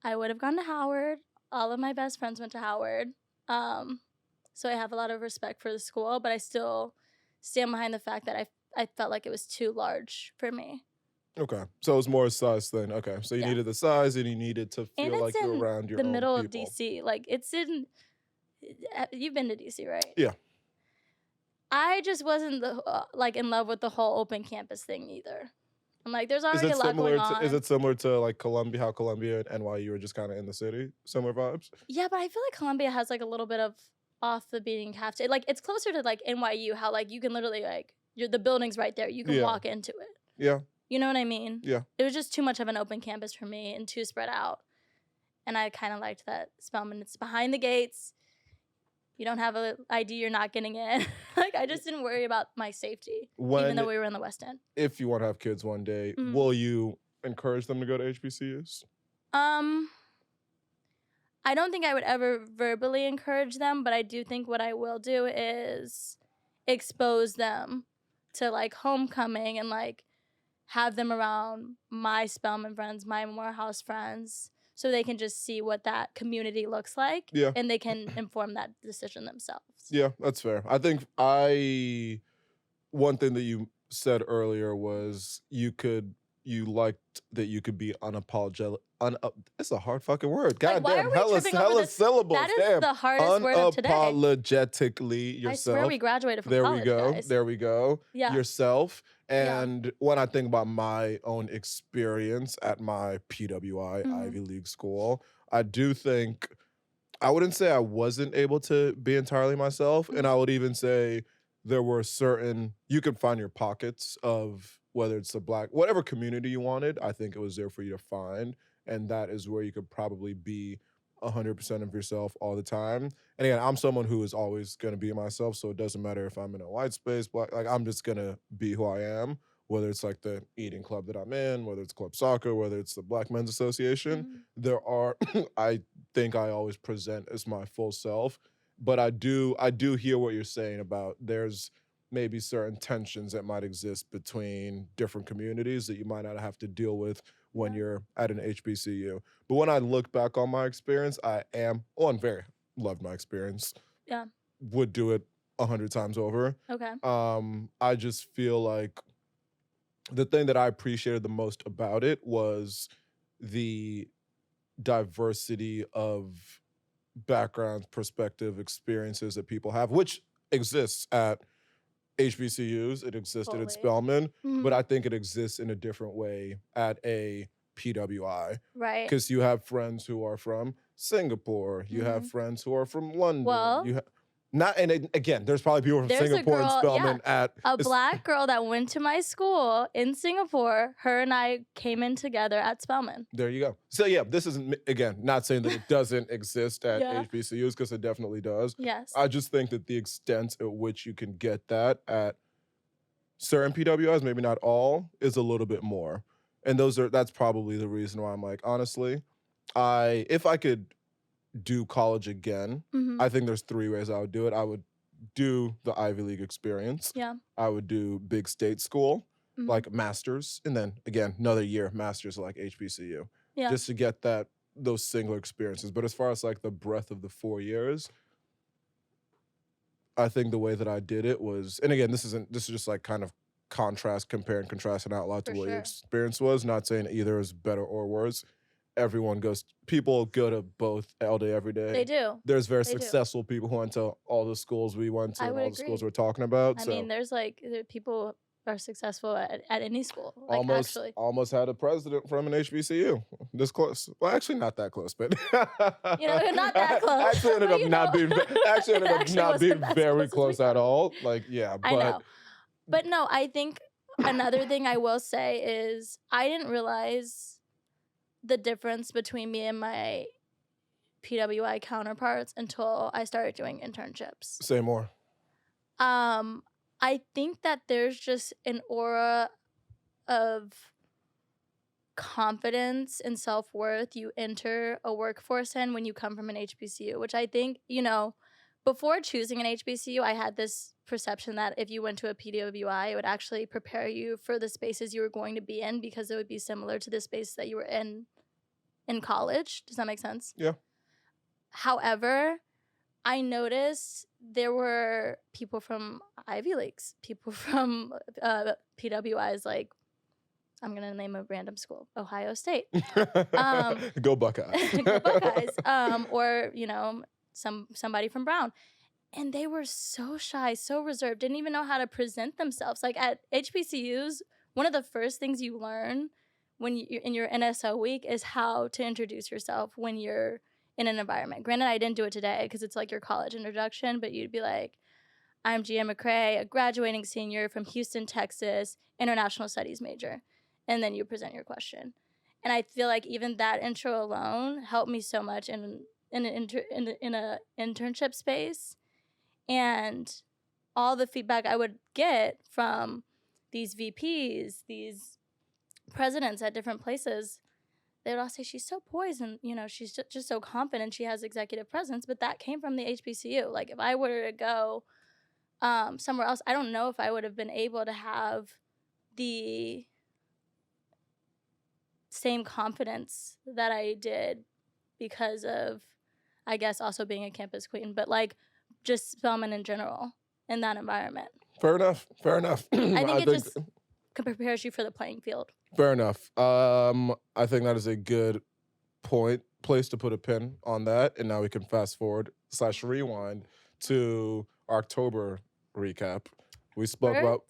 Speaker 2: I would have gone to Howard. All of my best friends went to Howard. So I have a lot of respect for the school, but I still stand behind the fact that I felt like it was too large for me.
Speaker 1: Okay. So it was more size then. Okay. So you needed the size and you needed to feel like you're around your own people.
Speaker 2: The middle of DC. Like it's in... You've been to DC, right?
Speaker 1: Yeah.
Speaker 2: I just wasn't in love with the whole open campus thing either. I'm like, there's already a lot going on.
Speaker 1: Is it similar to like Columbia, how Columbia and NYU are just kind of in the city? Similar vibes?
Speaker 2: Yeah, but I feel like Columbia has like a little bit of off the beating path. Like it's closer to like NYU, how like you can literally like the building's right there. You can walk into it.
Speaker 1: Yeah.
Speaker 2: You know what I mean?
Speaker 1: Yeah.
Speaker 2: It was just too much of an open campus for me and too spread out. And I kind of liked that Spelman. It's behind the gates. You don't have an ID, you're not getting in. Like, I just didn't worry about my safety, even though we were in the West End.
Speaker 1: If you want to have kids one day, will you encourage them to go to HBCUs?
Speaker 2: I don't think I would ever verbally encourage them, but I do think what I will do is expose them to, like, homecoming and, like, have them around my Spelman friends, my Morehouse friends, so they can just see what that community looks like.
Speaker 1: Yeah.
Speaker 2: And they can inform that decision themselves.
Speaker 1: Yeah, that's fair. I think one thing that you said earlier was you you liked that you could be unapologetic. It's a hard fucking word. God
Speaker 2: why
Speaker 1: damn,
Speaker 2: are we
Speaker 1: hella
Speaker 2: tripping over this?
Speaker 1: syllables.
Speaker 2: That is
Speaker 1: damn.
Speaker 2: the hardest word of today.
Speaker 1: Unapologetically yourself.
Speaker 2: I swear we graduated from
Speaker 1: there
Speaker 2: college,
Speaker 1: we go.
Speaker 2: guys.
Speaker 1: There we go.
Speaker 2: Yeah.
Speaker 1: Yourself. And when I think about my own experience at my PWI Ivy League school, I do think, I wouldn't say I wasn't able to be entirely myself. And I would even say there were certain, you could find your pockets of whether it's a Black, whatever community you wanted, I think it was there for you to find. And that is where you could probably be 100% of yourself all the time. And again, I'm someone who is always going to be myself. So it doesn't matter if I'm in a white space, Black, like I'm just going to be who I am, whether it's like the eating club that I'm in, whether it's club soccer, whether it's the Black Men's Association. There are, I think I always present as my full self, but I do hear what you're saying about there's maybe certain tensions that might exist between different communities that you might not have to deal with when you're at an HBCU. But when I look back on my experience, I'm very loved my experience.
Speaker 2: Yeah.
Speaker 1: Would do it 100 times over.
Speaker 2: Okay.
Speaker 1: I just feel like the thing that I appreciated the most about it was the diversity of backgrounds, perspective, experiences that people have, which exists at HBCUs. It existed at Spelman, but I think it exists in a different way at a PWI.
Speaker 2: Right.
Speaker 1: Because you have friends who are from Singapore. You have friends who are from London.
Speaker 2: Well,
Speaker 1: again, there's probably people from Singapore and Spelman at
Speaker 2: a Black girl that went to my school in Singapore. Her and I came in together at Spelman.
Speaker 1: There you go. So yeah, this isn't, again, not saying that it doesn't exist at HBCUs, because it definitely does.
Speaker 2: Yes.
Speaker 1: I just think that the extent at which you can get that at certain PWIs, maybe not all, is a little bit more. And that's probably the reason why I'm like, honestly, if I could do college again, I think there's 3 ways I would do it. I would do the Ivy League experience.
Speaker 2: Yeah.
Speaker 1: I would do big state school, like masters, and then again another year of masters like HBCU. Yeah. Just to get those single experiences. But as far as like the breadth of the 4 years, I think the way that I did it was, and again, this is just like kind of compare and contrasting out loud to what your experience was. Not saying either is better or worse. People go to both all day, every day.
Speaker 2: They do.
Speaker 1: There's very successful people who went to all the schools we went to and all the schools we're talking about.
Speaker 2: I mean, there's people are successful at any school.
Speaker 1: Almost had a president from an HBCU. This close. Well, actually not that close, but
Speaker 2: not that close.
Speaker 1: Actually ended up not being very close at all. Like, yeah, but
Speaker 2: I know. But no, I think another thing I will say is I didn't realize the difference between me and my PWI counterparts until I started doing internships.
Speaker 1: Say more.
Speaker 2: I think that there's just an aura of confidence and self-worth you enter a workforce in when you come from an HBCU, which I think, before choosing an HBCU, I had this perception that if you went to a PWI, it would actually prepare you for the spaces you were going to be in because it would be similar to the space that you were in college. Does that make sense?
Speaker 1: Yeah.
Speaker 2: However, I noticed there were people from Ivy Leagues, people from PWIs, like, I'm going to name a random school, Ohio State.
Speaker 1: Go Buckeyes.
Speaker 2: Go Buckeyes. Or, somebody from Brown. And they were so shy, so reserved, didn't even know how to present themselves. Like at HBCUs, one of the first things you learn when you're in your NSO week is how to introduce yourself when you're in an environment. Granted, I didn't do it today because it's like your college introduction, but you'd be like, I'm Gia McCrae, a graduating senior from Houston, Texas, international studies major. And then you present your question. And I feel like even that intro alone helped me so much in an internship space. And all the feedback I would get from these VPs, these presidents at different places, they would all say, she's so poised and, she's just so confident, she has executive presence. But that came from the HBCU. Like, if I were to go somewhere else, I don't know if I would have been able to have the same confidence that I did because of, I guess, also being a campus queen, but like just Spelman in general in that environment.
Speaker 1: Fair enough.
Speaker 2: I think prepares you for the playing field.
Speaker 1: Fair enough. I think that is a good place to put a pin on that. And now we can fast forward / rewind to October recap. We spoke about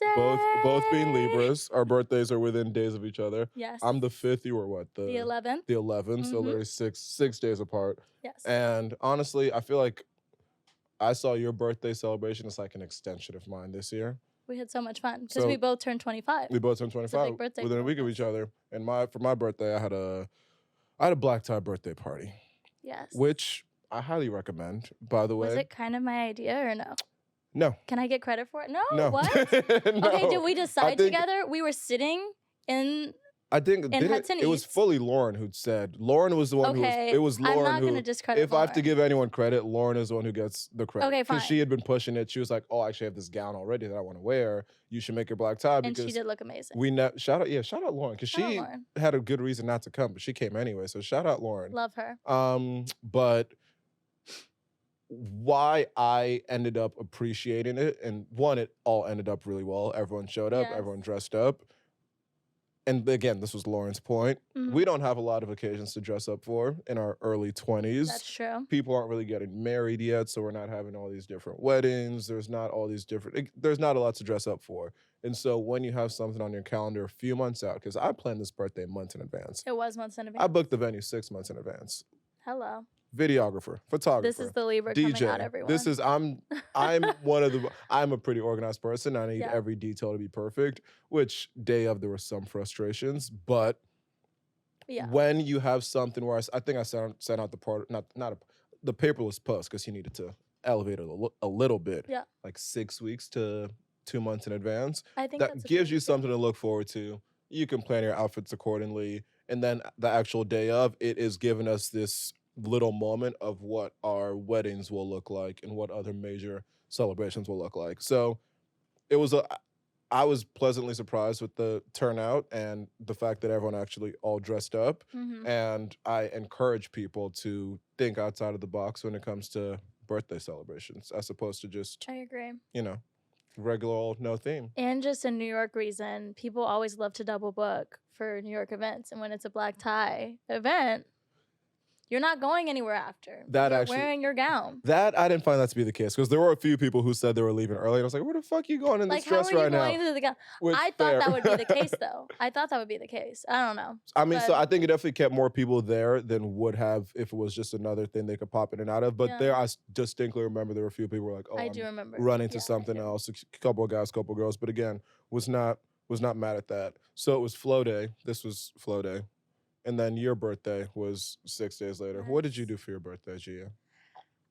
Speaker 1: both being Libras. Our birthdays are within days of each other.
Speaker 2: Yes.
Speaker 1: I'm the 5th. You were what?
Speaker 2: The 11th.
Speaker 1: The 11th. So literally six days apart.
Speaker 2: Yes.
Speaker 1: And honestly, I feel like I saw your birthday celebration as like an extension of mine this year.
Speaker 2: We had so much fun because we both turned 25.
Speaker 1: We both turned 25 within a week of each other. And for my birthday, I had a black tie birthday party.
Speaker 2: Yes.
Speaker 1: Which I highly recommend, by the way.
Speaker 2: Was it kind of my idea or no?
Speaker 1: No.
Speaker 2: Can I get credit for it?
Speaker 1: No.
Speaker 2: What? No. Okay, did we decide together? We were sitting in
Speaker 1: it was fully Lauren who'd said. Lauren was the one it was Lauren
Speaker 2: I'm not going to discredit
Speaker 1: If I have to give anyone credit, Lauren is the one who gets the credit.
Speaker 2: Okay, fine.
Speaker 1: Because she had been pushing it. She was like, oh, I actually have this gown already that I want to wear. You should make your black tie.
Speaker 2: And she did look amazing.
Speaker 1: Shout out Lauren. Because she had a good reason not to come, but she came anyway. So shout out Lauren.
Speaker 2: Love her.
Speaker 1: But why I ended up appreciating it, and one, it all ended up really well. Everyone showed up, everyone dressed up. And again, this was Lauren's point. We don't have a lot of occasions to dress up for in our early 20s.
Speaker 2: That's true.
Speaker 1: People aren't really getting married yet, so we're not having all these different weddings. There's not a lot to dress up for. And so when you have something on your calendar a few months out, because I planned this birthday months in advance.
Speaker 2: It was months in advance.
Speaker 1: I booked the venue 6 months in advance.
Speaker 2: Hello.
Speaker 1: Videographer, photographer.
Speaker 2: This is the Libra DJ. Coming out, everyone.
Speaker 1: This is I'm a pretty organized person. I need every detail to be perfect, which day of there were some frustrations, but when you have something where I think I sent out the part, the paperless post because he needed to elevate it a little bit. Yeah. Like 6 weeks to 2 months in advance.
Speaker 2: I think
Speaker 1: that gives you something to look forward to. You can plan your outfits accordingly. And then the actual day of, it is giving us this little moment of what our weddings will look like and what other major celebrations will look like. So I was pleasantly surprised with the turnout and the fact that everyone actually all dressed up. And I encourage people to think outside of the box when it comes to birthday celebrations, as opposed to just,
Speaker 2: I agree,
Speaker 1: regular old no theme.
Speaker 2: And just a New York reason, people always love to double book for New York events. And when it's a black tie event, you're not going anywhere after. You're wearing your gown.
Speaker 1: That I didn't find that to be the case because there were a few people who said they were leaving early. And I was like, where the fuck are you going in this dress right now?
Speaker 2: How are you going into the gown? I thought that would be the case, though. I thought that would be the case. I don't know.
Speaker 1: I mean, so I think it definitely kept more people there than would have if it was just another thing they could pop in and out of. But there, I distinctly remember there were a few people who were like, oh, I do remember running to something else. A couple of guys, couple of girls. But again, was not mad at that. So it was FLOday. This was FLOday. And then your birthday was 6 days later. Yes. What did you do for your birthday, Gia?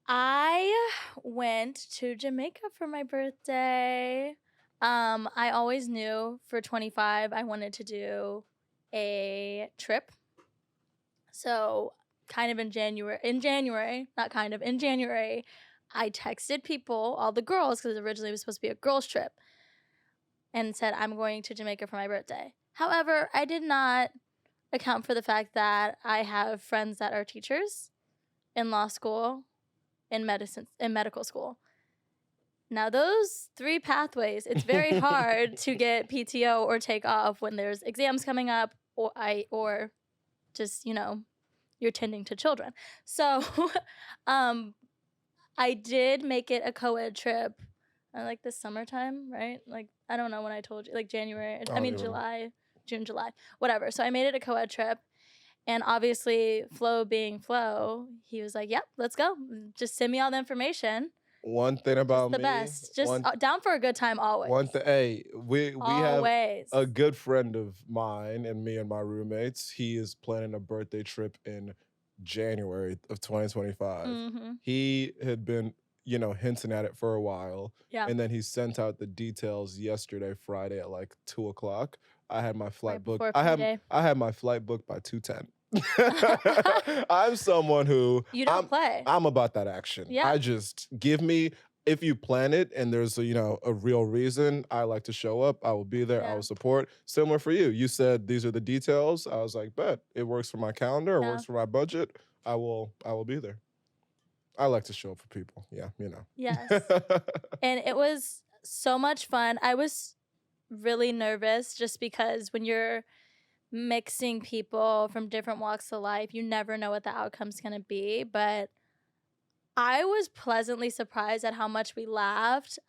Speaker 2: I went to Jamaica for my birthday. I always knew for 25 I wanted to do a trip. So in January, I texted people, all the girls, because originally it was supposed to be a girls' trip, and said, I'm going to Jamaica for my birthday. However, I did not account for the fact that I have friends that are teachers in law school, in medical school. Now, those 3 pathways, it's very hard to get PTO or take off when there's exams coming up or just, you're tending to children. So I did make it a co-ed trip like this summertime, right? Like, I don't know when I told you, like January, July. June, July, whatever. So I made it a co-ed trip. And obviously, Flo being Flo, he was like, yep, let's go. Just send me all the information.
Speaker 1: One thing about
Speaker 2: the best. Just down for a good time always.
Speaker 1: We have a good friend of mine and me and my roommates. He is planning a birthday trip in January of 2025. He had been, hinting at it for a while. Yeah. And then he sent out the details yesterday, Friday at like 2:00. I had my flight booked. I had my flight booked by 2:10. I'm someone who
Speaker 2: you don't play.
Speaker 1: I'm about that action. Yeah. I just if you plan it and there's a real reason, I like to show up. I will be there. I will support. Similar for you. You said these are the details. I was like, bet it works for my calendar. It works for my budget. I will be there. I like to show up for people. Yeah,
Speaker 2: Yes. And it was so much fun. I was really nervous just because when you're mixing people from different walks of life, you never know what the outcome's going to be. But I was pleasantly surprised at how much we laughed,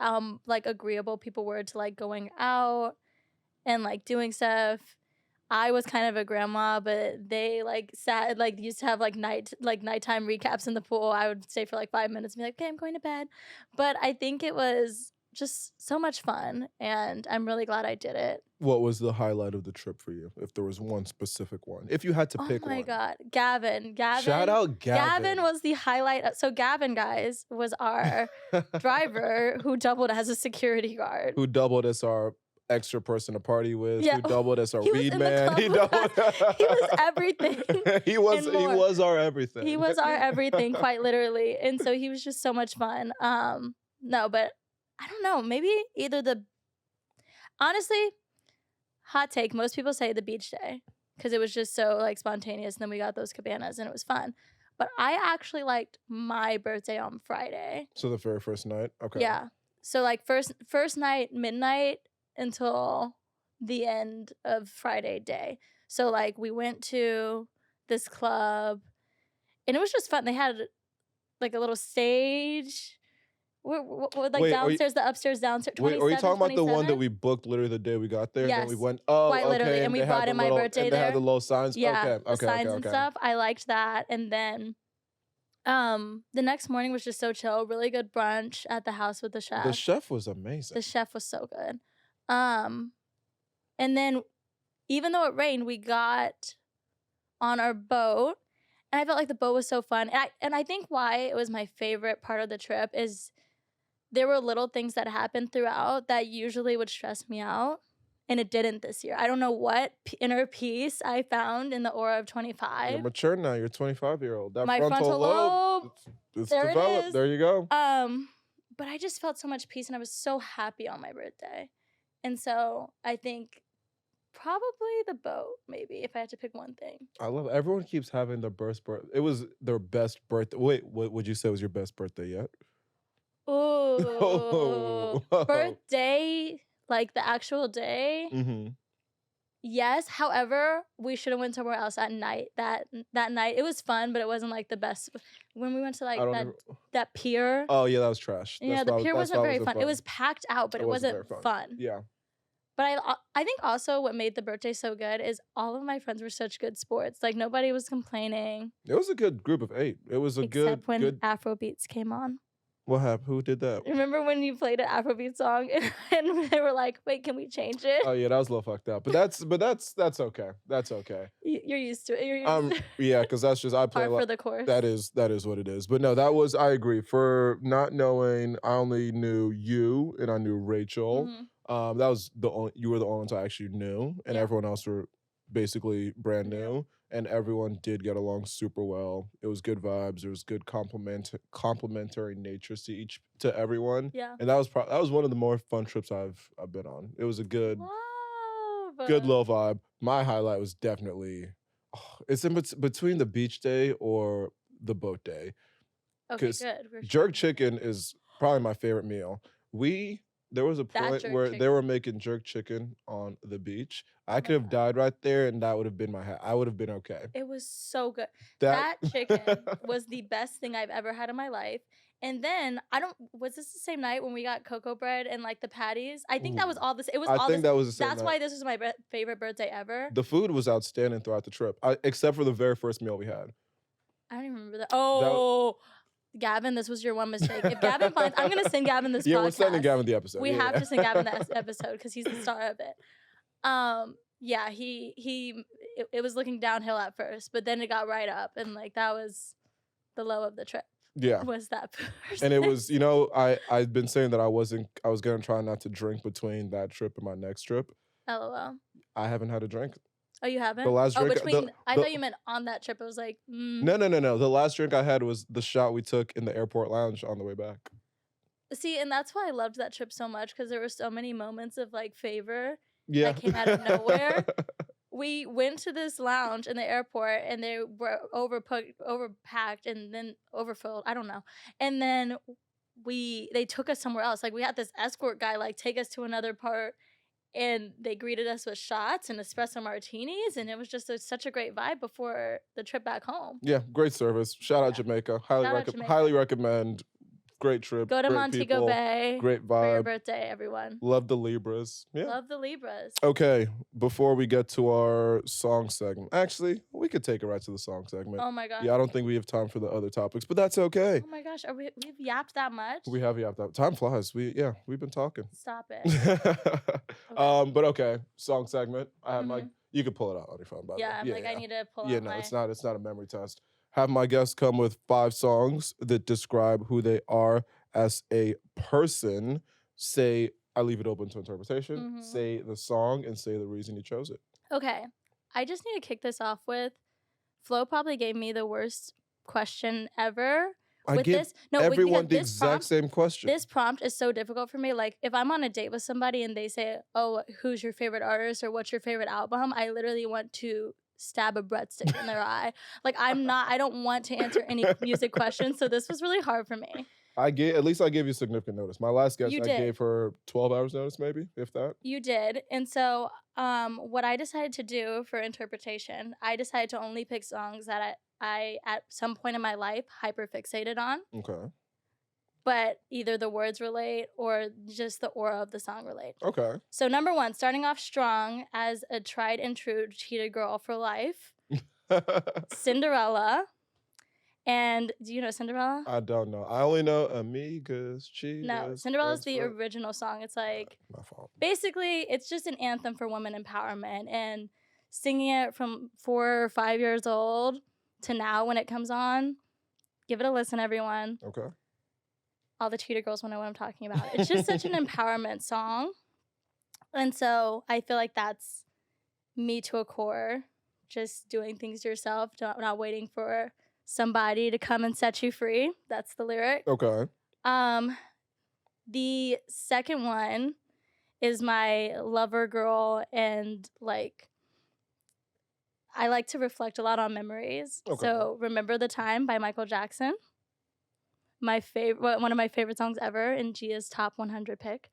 Speaker 2: like agreeable people were to like going out and like doing stuff. I was kind of a grandma, but they like sat like used to have like nighttime recaps in the pool. I would stay for like 5 minutes and be like, okay, I'm going to bed. But I think it was just so much fun, and I'm really glad I did it.
Speaker 1: What was the highlight of the trip for you, if there was one specific one? If you had to pick one.
Speaker 2: Oh my God. Gavin.
Speaker 1: Shout out Gavin.
Speaker 2: Gavin was the highlight. So Gavin, guys, was our driver who doubled as a security guard.
Speaker 1: Who doubled as our extra person to party with. Yeah. Who doubled as our weed man.
Speaker 2: He doubled. He was everything.
Speaker 1: He was our everything.
Speaker 2: He was our everything, quite literally. And so he was just so much fun. No, but I don't know. Maybe honestly, hot take, most people say the beach day because it was just so like spontaneous, and then we got those cabanas and it was fun. But I actually liked my birthday on Friday.
Speaker 1: So the very first night? Okay.
Speaker 2: Yeah. So like first night, midnight until the end of Friday day. So like we went to this club and it was just fun. They had like a little stage. Downstairs, the upstairs, downstairs.
Speaker 1: Wait, are you talking about the one that we booked literally the day we got there?
Speaker 2: Yes.
Speaker 1: And then we went,
Speaker 2: quite literally, and we brought in my birthday there.
Speaker 1: They had the little signs?
Speaker 2: Yeah, the signs and stuff. I liked that. And then the next morning was just so chill. Really good brunch at the house with the chef.
Speaker 1: The chef was amazing.
Speaker 2: The chef was so good. And then even though it rained, we got on our boat. And I felt like the boat was so fun. And I think why it was my favorite part of the trip is there were little things that happened throughout that usually would stress me out, and it didn't this year. I don't know what inner peace I found in the aura of 25.
Speaker 1: You're mature now. You're a 25-year-old. That
Speaker 2: my frontal lobe,
Speaker 1: it's
Speaker 2: there
Speaker 1: developed.
Speaker 2: It is.
Speaker 1: There you go.
Speaker 2: But I just felt so much peace, and I was so happy on my birthday. And so I think probably the boat, maybe, if I had to pick one thing.
Speaker 1: I love it. Everyone keeps having their best birthday. It was their best birthday. Wait, what would you say was your best birthday yet?
Speaker 2: Ooh. Birthday, like the actual day.
Speaker 1: Mm-hmm.
Speaker 2: Yes. However, we should have went somewhere else at night. That night, it was fun, but it wasn't like the best. When we went to like that pier.
Speaker 1: Oh yeah, that was trash.
Speaker 2: Yeah, the pier wasn't very fun. It was packed out, but it wasn't fun.
Speaker 1: Yeah.
Speaker 2: But I think also what made the birthday so good is all of my friends were such good sports. Like nobody was complaining.
Speaker 1: It was a good group of 8. It was a
Speaker 2: Except when Afrobeats came on.
Speaker 1: What happened? Who did that?
Speaker 2: Remember when you played an Afrobeat song and they were like, "Wait, can we change it?"
Speaker 1: Oh yeah, that was a little fucked up. But that's okay. That's okay.
Speaker 2: You're used to it.
Speaker 1: Yeah, because that's just I play
Speaker 2: par for the course.
Speaker 1: That is what it is. But no, I agree. For not knowing, I only knew you and I knew Rachel. Mm-hmm. That was you were the only ones I actually knew, and everyone else were basically brand new. And everyone did get along super well. It was good vibes. There was good complementary natures to everyone.
Speaker 2: Yeah.
Speaker 1: And that was one of the more fun trips I've been on. It was a good little vibe. My highlight was definitely it's in between the beach day or the boat day.
Speaker 2: Okay, good.
Speaker 1: Jerk chicken is probably my favorite meal. There was a point where they were making jerk chicken on the beach. I could have died right there, and that would have been I would have been okay.
Speaker 2: It was so good. That chicken was the best thing I've ever had in my life. And then was this the same night when we got cocoa bread and like the patties? I think that was all this. It was all this.
Speaker 1: That was the same
Speaker 2: That's
Speaker 1: night.
Speaker 2: why this was my favorite birthday ever.
Speaker 1: The food was outstanding throughout the trip, except for the very first meal we had.
Speaker 2: I don't even remember that. Oh. Gavin, this was your one mistake. If Gavin finds, I'm going to send Gavin this podcast.
Speaker 1: Yeah, we're sending Gavin the episode.
Speaker 2: We have to send Gavin that episode because he's the star of it. Yeah, it was looking downhill at first, but then it got right up, and like that was the low of the trip.
Speaker 1: Yeah,
Speaker 2: was that person.
Speaker 1: And it was, I've been saying that I was going to try not to drink between that trip and my next trip.
Speaker 2: LOL.
Speaker 1: I haven't had a drink.
Speaker 2: Oh, you haven't?
Speaker 1: The last drink.
Speaker 2: I thought you meant on that trip. It was like.
Speaker 1: No. The last drink I had was the shot we took in the airport lounge on the way back.
Speaker 2: See, and that's why I loved that trip so much because there were so many moments of like favor
Speaker 1: that
Speaker 2: came out of nowhere. We went to this lounge in the airport and they were overpacked and then overfilled. I don't know. And then they took us somewhere else. Like we had this escort guy like take us to another part. and they greeted us with shots and espresso martinis, and it was just such a great vibe before the trip back home.
Speaker 1: Yeah, great service. Shout out Jamaica. Highly recommend. Great trip.
Speaker 2: Go to
Speaker 1: great
Speaker 2: Montego
Speaker 1: people,
Speaker 2: Bay.
Speaker 1: Great vibe.
Speaker 2: For your birthday, everyone.
Speaker 1: Love the Libras. Yeah.
Speaker 2: Love the Libras.
Speaker 1: Okay, before we get to our song segment. Actually, we could take it right to the song segment.
Speaker 2: Oh my gosh.
Speaker 1: Yeah, I don't think we have time for the other topics, but that's okay.
Speaker 2: Oh my gosh, we've yapped that much?
Speaker 1: We have yapped that. Time flies. We've been talking.
Speaker 2: Stop it. Okay.
Speaker 1: But okay, song segment. I have my. You can pull it out on your phone. By the way.
Speaker 2: I need to pull out
Speaker 1: no, it's not a memory test. Have my guests come with 5 songs that describe who they are as a person. Say, I leave it open to interpretation. Say the song and say the reason you chose it.
Speaker 2: Okay. I just need to kick this off with, Flo probably gave me the worst question ever.
Speaker 1: I give everyone the exact same question.
Speaker 2: This prompt is so difficult for me. Like, if I'm on a date with somebody and they say, oh, who's your favorite artist or what's your favorite album, I literally want to stab a breadstick in their eye. Like, I don't want to answer any music questions, so this was really hard for me.
Speaker 1: At least I gave you significant notice. My last guest, I gave her 12 hours notice, maybe, if that.
Speaker 2: You did. And so what I decided to do for interpretation, I decided to only pick songs that I at some point in my life, hyperfixated on.
Speaker 1: Okay.
Speaker 2: But either the words relate or just the aura of the song relate.
Speaker 1: Okay.
Speaker 2: So number 1, starting off strong as a tried and true cheated girl for life. Cinderella. And do you know Cinderella?
Speaker 1: I don't know. I only know Amigas, Cheetahs.
Speaker 2: No, Cinderella's the original song. It's like,
Speaker 1: my fault.
Speaker 2: Basically, it's just an anthem for women empowerment. And singing it from 4 or 5 years old to now when it comes on, give it a listen, everyone.
Speaker 1: Okay.
Speaker 2: All the cheater girls will know what I'm talking about. It's just such an empowerment song. And so I feel like that's me to a core. Just doing things yourself, not waiting for somebody to come and set you free. That's the lyric.
Speaker 1: Okay.
Speaker 2: The second one is my lover girl, and like I like to reflect a lot on memories. Okay. So Remember the Time by Michael Jackson. One of my favorite songs ever in Gia's top 100 pick.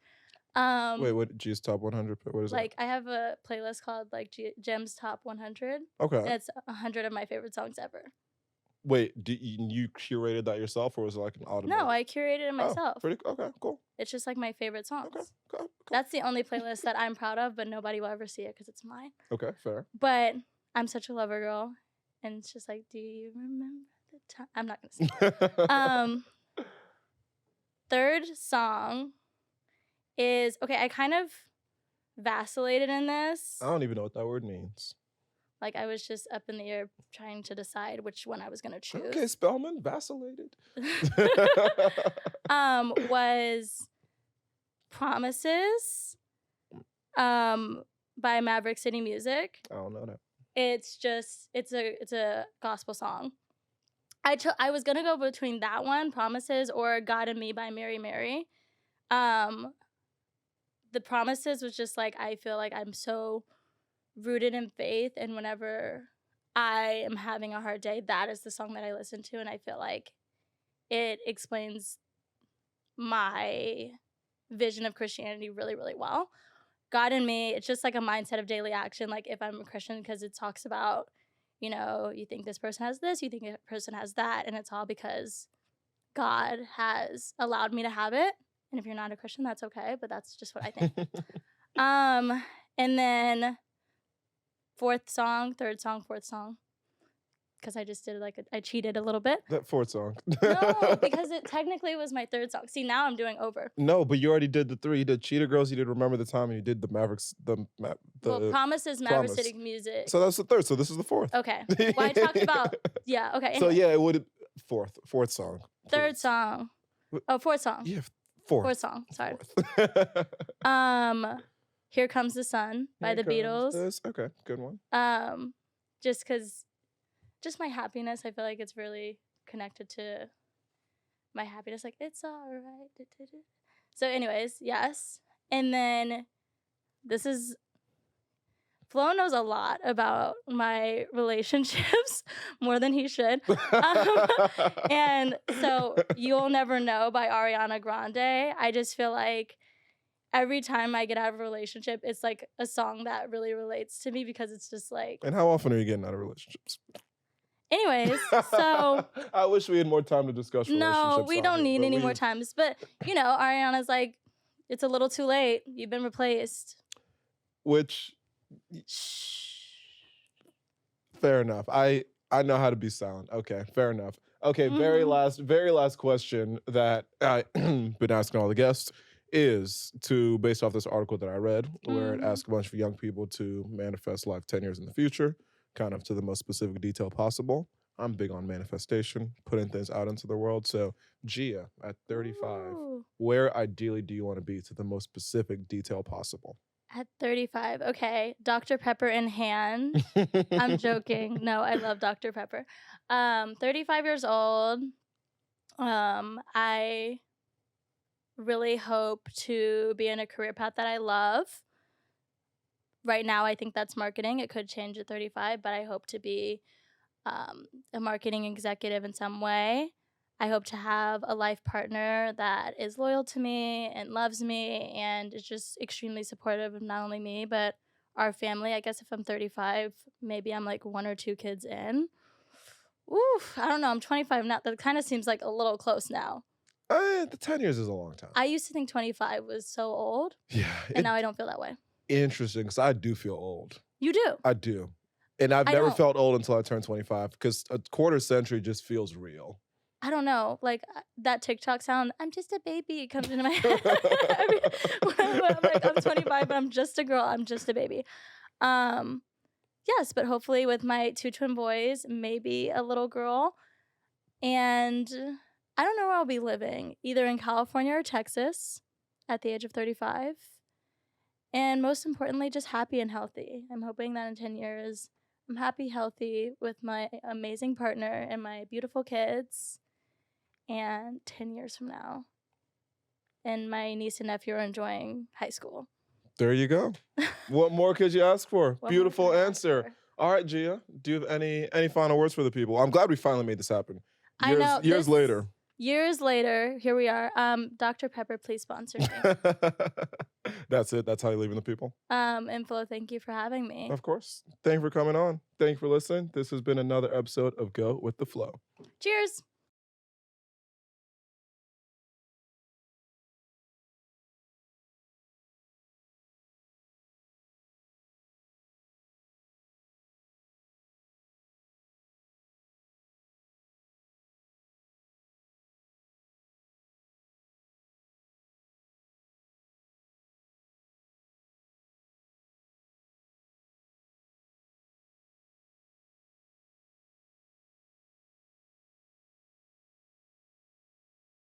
Speaker 1: Wait, what Gia's top 100 pick? What is
Speaker 2: like, that? I have a playlist called like Gem's top 100.
Speaker 1: Okay.
Speaker 2: And it's 100 of my favorite songs ever.
Speaker 1: Wait, you curated that yourself, or was it like an automatic?
Speaker 2: No, I curated it myself.
Speaker 1: Okay, cool.
Speaker 2: It's just like my favorite songs.
Speaker 1: Okay, cool.
Speaker 2: That's the only playlist that I'm proud of, but nobody will ever see it because it's mine.
Speaker 1: Okay, fair.
Speaker 2: But I'm such a lover girl, and it's just like, do you remember the time? I'm not gonna sing. Third song is, okay, I kind of vacillated in this.
Speaker 1: I don't even know what that word means.
Speaker 2: Like, I was just up in the air trying to decide which one I was going to choose.
Speaker 1: Okay, Spelman, vacillated.
Speaker 2: Was Promises by Maverick City Music.
Speaker 1: I don't know that.
Speaker 2: It's a gospel song. I was going to go between that one, Promises, or God and Me by Mary Mary. The Promises was just like, I feel like I'm so rooted in faith, and whenever I am having a hard day, that is the song that I listen to, and I feel like it explains my vision of Christianity really, really well. God and Me, it's just like a mindset of daily action, like if I'm a Christian, because it talks about, you know, you think this person has this, you think a person has that, and it's all because God has allowed me to have it. And if you're not a Christian, that's okay, but that's just what I think. And then third song, fourth song. Because I just did I cheated a little bit.
Speaker 1: That fourth song.
Speaker 2: No, because it technically was my third song. See, now I'm doing over.
Speaker 1: No, but you already did the 3. You did Cheetah Girls, you did Remember the Time, and you did the Mavericks,
Speaker 2: Promises, Maverick City Music.
Speaker 1: So that's the third, so this is the fourth.
Speaker 2: Okay. Well, I talked about, yeah, okay.
Speaker 1: Anyway. So yeah, it would, fourth song. Please.
Speaker 2: Third song. Oh, fourth song.
Speaker 1: Yeah, fourth
Speaker 2: song, sorry. Here Comes the Sun by the Beatles.
Speaker 1: Okay, good one.
Speaker 2: Just because, just my happiness, I feel like it's really connected to my happiness. Like, it's all right. So anyways, yes. And then Flo knows a lot about my relationships, more than he should. And so You'll Never Know by Ariana Grande. I just feel like every time I get out of a relationship, it's like a song that really relates to me because it's just like.
Speaker 1: And how often are you getting out of relationships?
Speaker 2: Anyways, so.
Speaker 1: I wish we had more time to discuss relationships.
Speaker 2: No, we don't need any more times. But, Ariana's like, it's a little too late. You've been replaced.
Speaker 1: Which. Fair enough. I know how to be silent. Okay, fair enough. Okay, very last question that I've been asking all the guests is based off this article that I read, where it asks a bunch of young people to manifest life 10 years in the future, kind of to the most specific detail possible. I'm big on manifestation, putting things out into the world. So, Gia, at 35, where ideally do you want to be to the most specific detail possible?
Speaker 2: At 35, okay. Dr. Pepper in hand. I'm joking. No, I love Dr. Pepper. 35 years old. I really hope to be in a career path that I love. Right now, I think that's marketing. It could change at 35, but I hope to be a marketing executive in some way. I hope to have a life partner that is loyal to me and loves me and is just extremely supportive of not only me, but our family. I guess if I'm 35, maybe I'm like 1 or 2 kids in. Oof, I don't know. I'm 25 now. That kind of seems like a little close now.
Speaker 1: The 10 years is a long time.
Speaker 2: I used to think 25 was so old.
Speaker 1: Yeah.
Speaker 2: And now I don't feel that way.
Speaker 1: Interesting, because I do feel old.
Speaker 2: You do?
Speaker 1: I do. And I've never felt old until I turned 25, because a quarter century just feels real.
Speaker 2: I don't know, like that TikTok sound, I'm just a baby, comes into my head. when I'm like, I'm 25, but I'm just a girl, I'm just a baby. Yes, but hopefully with my 2 twin boys, maybe a little girl. And I don't know where I'll be living, either in California or Texas at the age of 35. And most importantly, just happy and healthy. I'm hoping that in 10 years, I'm happy, healthy with my amazing partner and my beautiful kids. And 10 years from now, and my niece and nephew are enjoying high school.
Speaker 1: There you go. What more could you ask for? Beautiful answer. All right, Gia, do you have any final words for the people? I'm glad we finally made this happen. Years later.
Speaker 2: Years later, here we are. Dr. Pepper, please sponsor me.
Speaker 1: That's it. That's how you're leaving the people.
Speaker 2: And Flo, thank you for having me.
Speaker 1: Of course. Thank you for coming on. Thank you for listening. This has been another episode of Go with the Flow.
Speaker 2: Cheers.